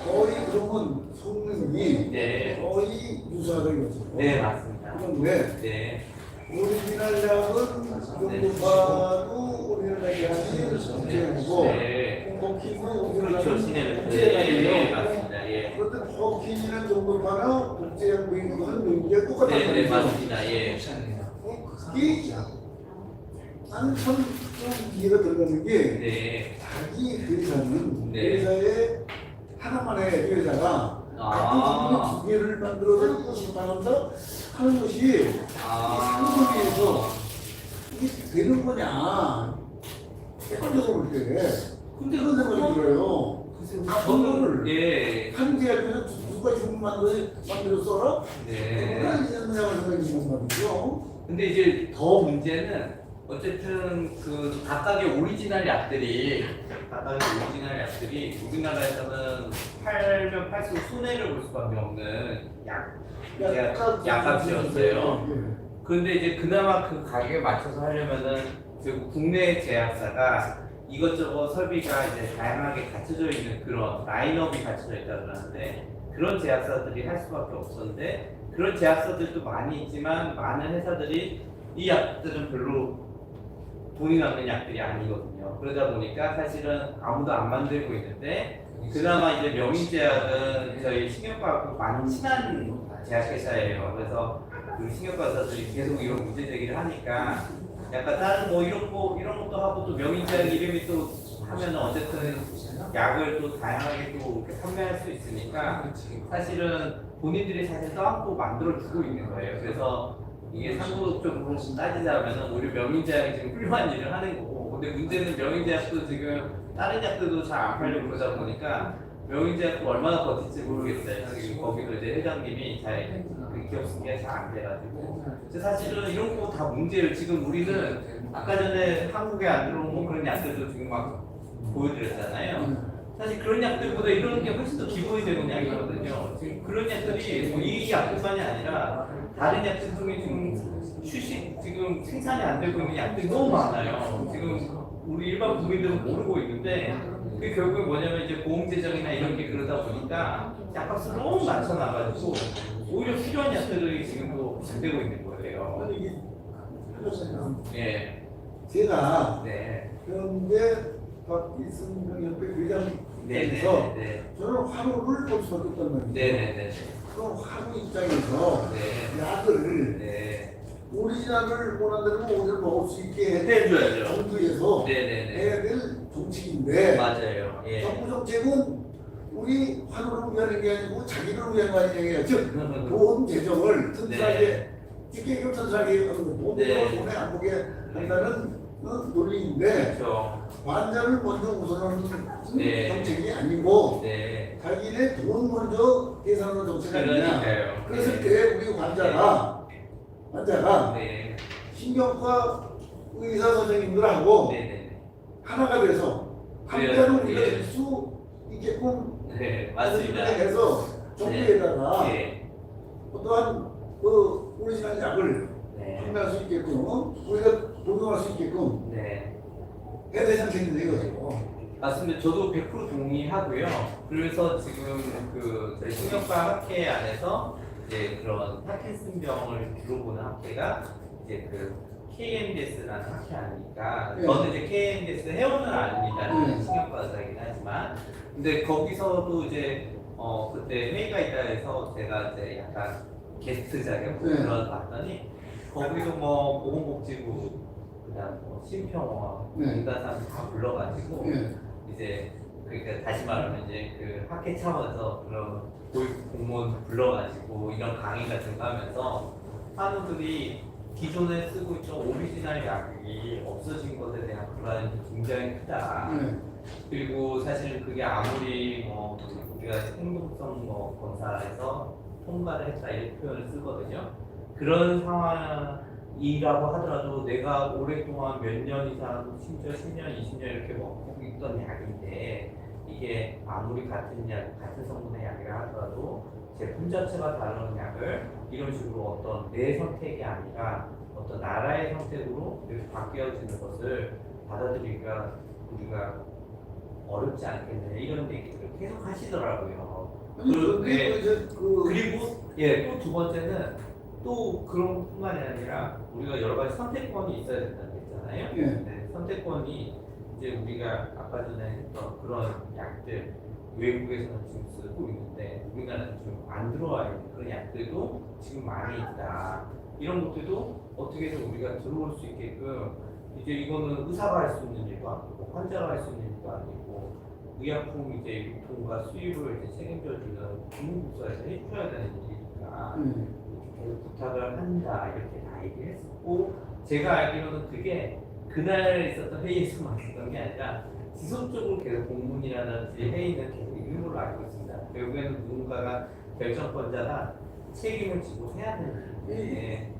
거의 그러면 성능이 네. 거의 유사하다 이거죠. 네, 맞습니다. 그런데 네. 오리지널 약은 용도파도 오리지널 약이 아닌 정제하고 네. 버킨도 오리지널 그렇죠. 약은 신혜는 네, 정제약이에요. 맞습니다. 예. 그런데 버킨이나 정도파나 복제약 보이는 건 용도가 똑같단 네, 네, 말이죠. 맞습니다. 예. 그게 나는 참좀 이해가 들어가는 게 네. 자기 회사는 네. 회사에 하나만의 회사가 아. 두 개를 만들어서 출판한다 하는 것이 상권에서 이게 되는 거냐 객관적으로 볼 때 근데 그런 생각이 들어요. 저는 예. 한 계약에서 누가 지금 만들어 써라? 네. 그런 생각이 드는 말이죠. 근데 이제 더 문제는 어쨌든 그 각각의 오리지널 약들이 우리나라에서는 팔면 팔수록 손해를 볼 수밖에 없는 약값이었어요. 그런데 이제 그나마 그 가격에 맞춰서 하려면은 결국 국내 제약사가 이것저것 설비가 이제 다양하게 갖춰져 있는 그런 라인업이 갖춰져 있다고 하는데 그런 제약사들이 할 수밖에 없었는데 그런 제약사들도 많이 있지만 많은 회사들이 이 약들은 별로 돈이 남는 약들이 아니거든요. 그러다 보니까 사실은 아무도 안 만들고 있는데 그나마 이제 명인제약은 저희 식약과하고 많이 친한 제약회사예요. 그래서 그 식약과사들이 계속 이런 문제 제기를 하니까 약간 다른 뭐 이런 것도 하고 또 명인제약 이름이 또 하면 어쨌든 약을 또 다양하게 또 이렇게 판매할 수 있으니까 사실은 본인들이 사실 써안고 만들어 주고 있는 거예요. 그래서 이게 상도적으로 따지자면 오히려 명인제약이 지금 훌륭한 일을 하는 거고 근데 문제는 명인제약도 지금 다른 약들도 잘 안 팔리고 그러다 보니까 명인제약도 얼마나 버틸지 모르겠어요. 지금 거기도 이제 회장님이 잘 기업 승계가 잘 안 돼가지고 사실은 이런 거 다 문제예요. 지금 우리는 아까 전에 한국에 안 들어온 뭐 그런 약들도 지금 막 보여드렸잖아요. 사실 그런 약들보다 이런 게 훨씬 더 기본이 되는 약이거든요. 지금 그런 약들이 뭐 이 약뿐만이 아니라 다른 약들 중에 지금 생산이 안 되고 있는 약들이 너무 많아요. 지금 우리 일반 국민들은 모르고 있는데 그게 결국에 뭐냐면 이제 보험 재정이나 이런 게 그러다 보니까 약값을 너무 낮춰놔가지고 오히려 필요한 약들이 지금 또 잘 되고 있는 거예요. 예. 제가 네. 그런데 박이승경 협회 회장님께서 저는 화로를 볼 수밖에 없단 말이죠. 네네네. 그럼 화로 입장에서 네. 약을 네. 오리지널을 원한다면 오리지널 먹을 수 있게 해줘야죠. 정부에서 네네네. 해야 될 정책인데 맞아요. 예. 정부 정책은 우리 화로를 위한 게 아니고 자기를 위한 거 아니냐. 즉 돈 재정을 튼튼하게 집계금 튼튼하게 하는 돈 재정을 돈에 안 보게 한다는 논리인데 그렇죠. 환자를 먼저 우선하는 네. 정책이 아니고 네. 자기네 돈 먼저 계산하는 정책 아니냐. 그러니까요. 그랬을 때 우리 환자가 네. 신경과 의사 선생님들하고 네네. 하나가 돼서 환자를 우리가 줄 수 있게끔 네. 맞습니다. 해서 정부에다가 네. 어떠한 그 오리지널 약을 네. 판매할 수 있게끔 우리가 적용할 수 있게끔 네. 해야 되지 않겠는데 이거죠. 맞습니다. 저도 100% 동의하고요. 그래서 지금 그 저희 신경과 학회 안에서 이제 그런 파킨슨병을 주로 보는 학회가 이제 그 KMDS라는 학회 아닙니까? 네. 저는 이제 KMDS 회원은 아닙니다. 네. 신경과 의사이긴 하지만 근데 거기서도 이제 그때 회의가 있다 해서 제가 이제 약간 게스트 자격 네. 들어봤더니 거기도 뭐 보건복지부 그다음 뭐 심평원 네. 인간사람 다 불러가지고 네. 이제 그러니까 다시 말하면 이제 그 학회 차원에서 그런 고위 공무원 불러가지고 이런 강의 같은 거 하면서 환우들이 기존에 쓰고 있던 오리지널 약이 없어진 것에 대한 불안이 굉장히 크다. 그리고 사실 그게 아무리 뭐 우리가 행동성 뭐 검사에서 통과를 했다 이런 표현을 쓰거든요. 그런 상황이라고 하더라도 내가 오랫동안 몇 년 이상 심지어 10년, 20년 이렇게 먹고 있던 약인데 이게 아무리 같은 약, 같은 성분의 약이라 하더라도 제품 자체가 다른 약을 이런 식으로 어떤 내 선택이 아니라 어떤 나라의 선택으로 이렇게 바뀌어지는 것을 받아들이기가 우리가 어렵지 않겠네 이런 얘기를 계속 하시더라고요. 그리고 또 두 번째는 또 그런 뿐만이 아니라 우리가 여러 가지 선택권이 있어야 된다고 했잖아요. 예. 네, 선택권이 이제 우리가 아까 전에 했던 그런 약들 외국에서는 지금 쓰고 있는데 우리나라는 지금 안 들어와 있는 그런 약들도 지금 많이 있다. 이런 것들도 어떻게든 우리가 들어올 수 있게끔 이제 이거는 의사가 할 수 있는 일도 아니고 환자가 할 수 있는 일도 아니고 의약품 이제 유통과 수입을 이제 책임져주는 국무부서에서 해줘야 되는 일이니까 계속 부탁을 한다 이렇게 다 얘기했었고 제가 알기로는 그게 그날 있었던 회의에서만 있었던 게 아니라 지속적으로 계속 공문이라든지 회의는 계속 있는 걸로 알고 있습니다. 결국에는 누군가가 결정권자가 책임을 지고 해야 되는 일인데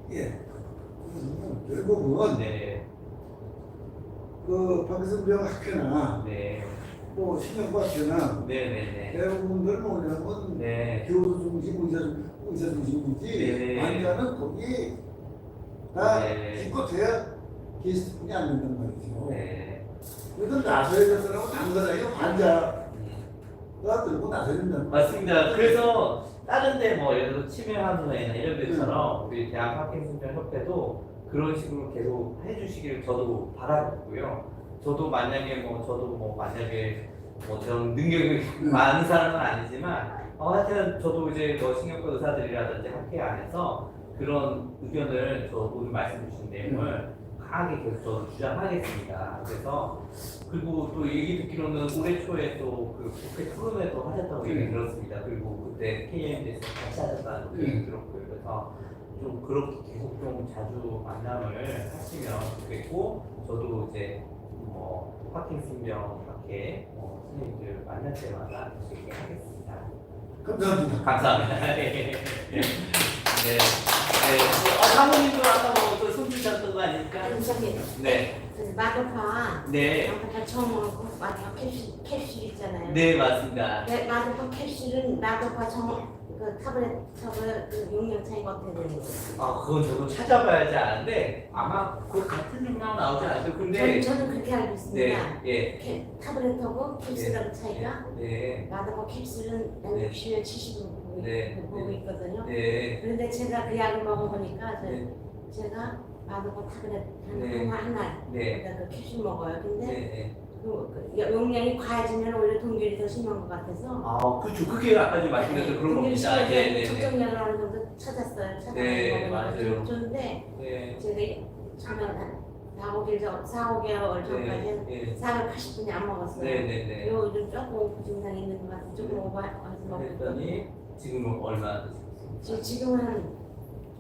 결국은 네. 그 박승병 학회나 네. 또 신경과학회나 네네네. 대부분들 뭐냐면 네. 교수 중심, 의사 중심이지 네네. 아니면은 거기 다 네. 기껏해야 게스트분이 안 된단 말이죠. 네. 그래서 나서야 될 사람은 당사자의 환자가 들고 나서야 된다는 거예요. 맞습니다. 그래서 다른데 뭐 예를 들어 치매 환우회나 이런 데처럼 우리 대한 파킨슨병 협회도 그런 식으로 계속 해주시기를 저도 바라고요. 저도 만약에 저는 능력이 많은 사람은 아니지만 하여튼 저도 이제 신경과 의사들이라든지 학회 안에서 그런 의견을 오늘 말씀 주신 내용을 강하게 계속 저도 주장하겠습니다. 그래서 그리고 또 얘기 듣기로는 올해 초에 또 그 국회 토론회도 하셨다고 얘기 들었습니다. 그리고 그때 KMD에서 같이 하셨다는 얘기 들었고요. 그래서 좀 그렇게 계속 좀 자주 만남을 하시면 좋겠고 저도 이제 파킨슨병 학회 선생님들 만날 때마다 이렇게 하겠습니다. 감사합니다. 감사합니다. 네. 사모님도 아까 손 드셨던 거 아닙니까? 아니 저기 네. 그 마도파 네. 마도파 처음 먹고 마도파 캡슐 있잖아요. 네, 맞습니다. 네, 마도파 캡슐은 마도파 그 타블렛 그 용량 차이가 어떻게 되는 거예요? 그건 저도 찾아봐야지 아는데 아마 그 같은 용량 나오지 않아요. 근데 저는 그렇게 알고 있습니다. 네. 타블렛하고 캡슐하고 차이가 네. 마도파 캡슐은 한 네. 60년 70년 네. 보고 있거든요. 네. 그런데 제가 그 약을 먹어보니까 네. 제가 마도파 타블렛 네. 한 알, 네. 그러니까 그 캡슐 먹어요. 근데 네. 그 용량이 과해지면 오히려 동결이 더 심한 것 같아서. 그렇죠. 그게 아까 좀 말씀드렸던 그런 겁니다. 네. 적정량을 어느 정도 찾았어요. 네, 맞아요. 좋은데 네. 제가 처음에 한 4-5개월 전까지 네. 480분이 안 먹었어요. 네. 요즘 조금 증상이 있는 것 같아서 조금 오버해서 먹고. 그랬더니 지금은 얼마 드셨습니까? 지금은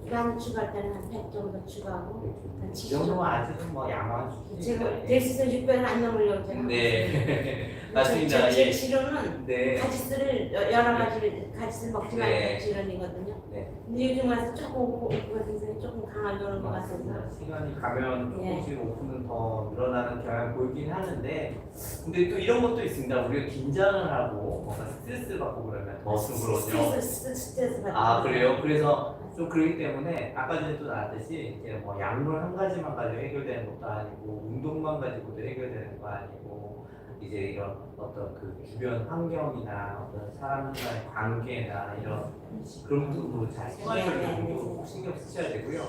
간 추가할 때는 한 100 정도 추가하고 한 이 70 정도는 정도. 아직은 양호한 수준이니까. 지금 대수서 600은 안 넘으려고 제가. 네. 맞습니다. 제 예. 치료는 네. 가지스를 여러 가지를 가지스 먹지 말고 네. 치료이거든요. 네. 근데 요즘 와서 조금 증상이 조금 강하려는 것 같아서. 시간이 가면 예. 조금씩 오픈은 더 늘어나는 경향을 보이긴 하는데 근데 또 이런 것도 있습니다. 우리가 긴장을 하고 뭔가 스트레스를 받고 그러면 더 그러거든요. 스트레스 받는 그래요? 그래서 좀 그렇기 때문에 아까 전에 또 나왔듯이 이제 뭐 약물 한 가지만 가지고 해결되는 것도 아니고 운동만 가지고도 해결되는 거 아니고 이제 이런 어떤 그 주변 환경이나 어떤 사람과의 관계나 이런 그런 부분도 잘 생활적으로 꼭 신경 쓰셔야 되고요.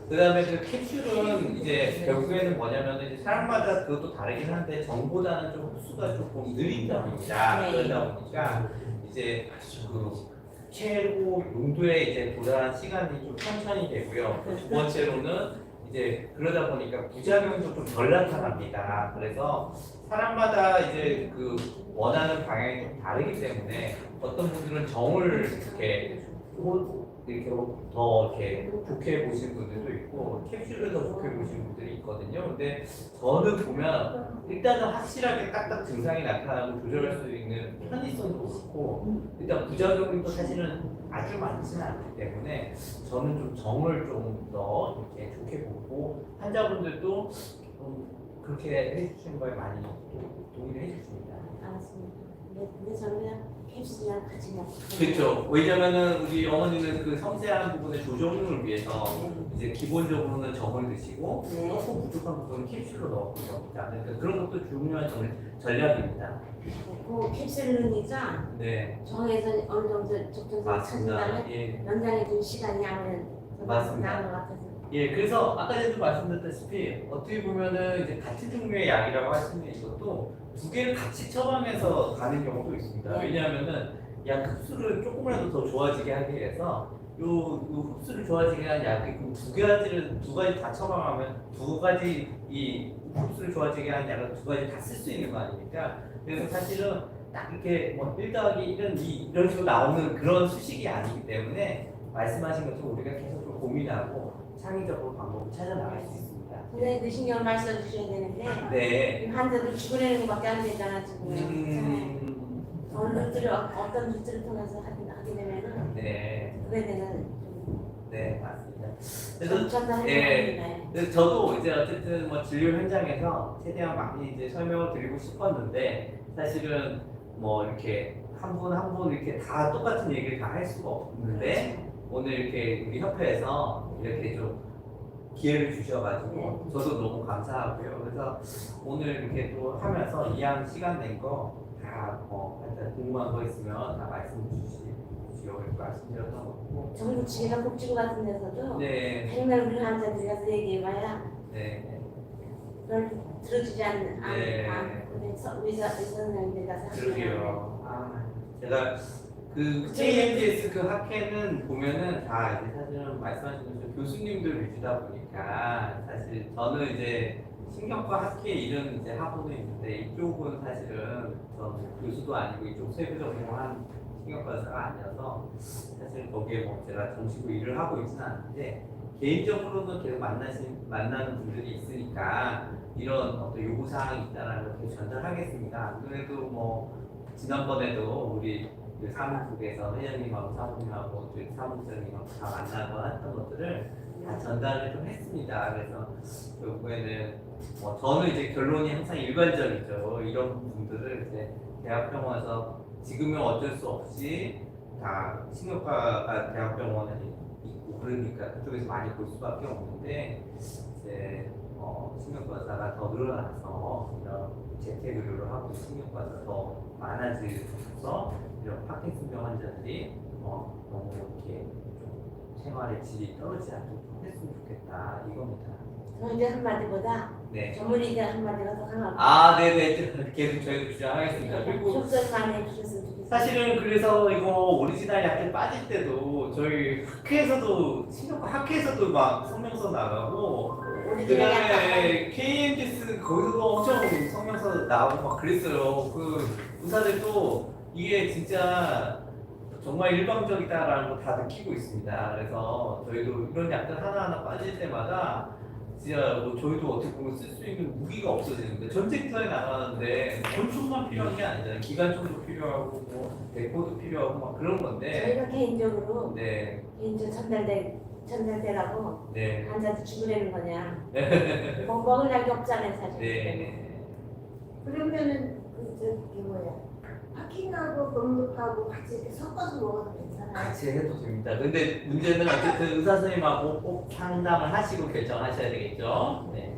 그 다음에 그 캡슐은 이제 결국에는 뭐냐면 이제 사람마다 그것도 다르긴 한데 전보다는 좀 흡수가 조금 느린다 보니까 그러다 보니까 이제 그 최고 농도에 이제 도달한 시간이 좀 천천히 되고요. 두 번째로는 이제 그러다 보니까 부작용도 좀 덜 나타납니다. 그래서 사람마다 이제 그 원하는 방향이 좀 다르기 때문에 어떤 분들은 정을 이렇게 더 이렇게 좋게 보시는 분들도 있고 캡슐을 더 좋게 보시는 분들이 있거든요. 근데 저는 보면 일단은 확실하게 딱딱 증상이 나타나고 조절할 수 있는 편의성도 그렇고 일단 부작용이 또 사실은 아주 많지는 않기 때문에 저는 좀 정을 좀 더 이렇게 좋게 보고 환자분들도 좀 그렇게 해주시는 거에 많이 동의를 해주십니다. 알았습니다. 근데 저는 그냥 캡슐이랑 같이 먹고. 그렇죠. 왜냐면은 우리 어머니는 그 섬세한 부분의 조정을 위해서 이제 기본적으로는 정을 드시고 네. 조금 부족한 부분은 캡슐로 넣고요. 그러니까 그런 것도 중요한 전략입니다. 그 캡슐은 이자 네, 정해서 어느 정도 적정선 찾은 맞습니다. 다음에 예, 연장해준 시간이 아무래도 맞습니다. 나은 것 같아서. 예, 그래서 아까 전에도 말씀드렸다시피 어떻게 보면은 이제 같은 종류의 약이라고 할 수 있는 이것도 두 개를 같이 처방해서 가는 경우도 있습니다. 네. 왜냐하면은 약 흡수를 조금이라도 더 좋아지게 하기 위해서 요 흡수를 좋아지게 하는 약이 두 가지 다 처방하면 두 가지 이 흡수를 좋아지게 하는 약을 두 가지 다 쓸 수 있는 거 아닙니까? 그래서 사실은 딱 이렇게 뭐 1 더하기 1은 이런 식으로 나오는 그런 수식이 아니기 때문에 말씀하신 것처럼 우리가 계속 좀 고민하고 창의적으로 방법을 찾아 나갈 수 있습니다. 선생님도 신경을 많이 써주셔야 되는데 네. 이 환자들 죽어내는 것밖에 안 되잖아 지금. 어느 루트를 어떤 루트를 통해서 하게 되면은 네. 그에 대한 네, 맞습니다. 그래서 전달해 네. 드립니다. 그래서 저도 이제 어쨌든 뭐 진료 현장에서 최대한 많이 이제 설명을 드리고 싶었는데 사실은 뭐 이렇게 한 분 한 분 이렇게 다 똑같은 얘기를 다 할 수가 없는데 오늘 이렇게 우리 협회에서 이렇게 좀 기회를 주셔가지고 저도 너무 감사하고요. 그래서 오늘 이렇게 또 하면서 이왕 시간 낸 거 다 일단 궁금한 거 있으면 다 말씀 주시오 이렇게 말씀드렸던 거고. 정부 측이나 복지부 같은 데서도 네, 정말 우리 환자들이 가서 얘기해봐야 네, 그걸 들어주지 않는 네. 의사 선생님들 가서 그러게요. 아, 제가 그 KMDS 그 학회는 보면은 다 이제 사실은 말씀하신 것처럼 교수님들 위주다 보니까 사실 저는 이제 신경과 학회 이런 이제 학원에 있는데 이쪽은 사실은 저는 교수도 아니고 이쪽 세부 전공한 신경과 의사가 아니어서 사실 거기에 뭐 제가 정식으로 일을 하고 있지는 않는데 개인적으로는 계속 만나는 분들이 있으니까 이런 어떤 요구 사항이 있다라는 걸 계속 전달하겠습니다. 안 그래도 뭐 지난번에도 우리 그 사무국에서 회장님하고 사무님하고 또 사무국장님하고 다 만나고 했던 것들을 다 전달을 좀 했습니다. 그래서 결국에는 뭐 저는 이제 결론이 항상 일관적이죠. 이런 분들을 이제 대학병원에서 지금은 어쩔 수 없이 다 신경과가 대학병원에 있고 그러니까 그쪽에서 많이 볼 수밖에 없는데 이제 신경과 의사가 더 늘어나서 이런 재택의료를 하고 신경과 의사가 더 많아져서 이런 파킨슨병 환자들이 너무 이렇게 좀 생활의 질이 떨어지지 않도록 했으면 좋겠다 이겁니다. 이제 한마디보다 네. 전문의들 한마디가 더 강하고 아, 네네. 계속 저희도 주장하겠습니다. 그리고 속설 많이 해주셨으면 좋겠어요. 사실은 그래서 이거 오리지널 약들 빠질 때도 저희 학회에서도 신경과 학회에서도 막 성명서 나가고 오리지널 약간 그다음에 KMDS 거기서도 엄청 성명서 나오고 막 그랬어요. 그 의사들도 이게 진짜 정말 일방적이다라는 걸 다 느끼고 있습니다. 그래서 저희도 이런 약들 하나하나 빠질 때마다 진짜 뭐 저희도 어떻게 보면 쓸 수 있는 무기가 없어지는데 전쟁터에 나가는데 권총만 필요한 게 아니잖아요. 기관총도 필요하고 뭐 대포도 필요하고 막 그런 건데. 저희가 개인적으로 네, 전달되라고 네, 환자들 죽으려는 거냐. 먹을 약이 없잖아요 사실. 네. 그러면은 그게 뭐야? 파킹하고 검록하고 같이 이렇게 섞어서 먹어도 괜찮아요? 같이 해도 됩니다. 근데 문제는 어쨌든 의사 선생님하고 꼭 상담을 하시고 결정하셔야 되겠죠. 네.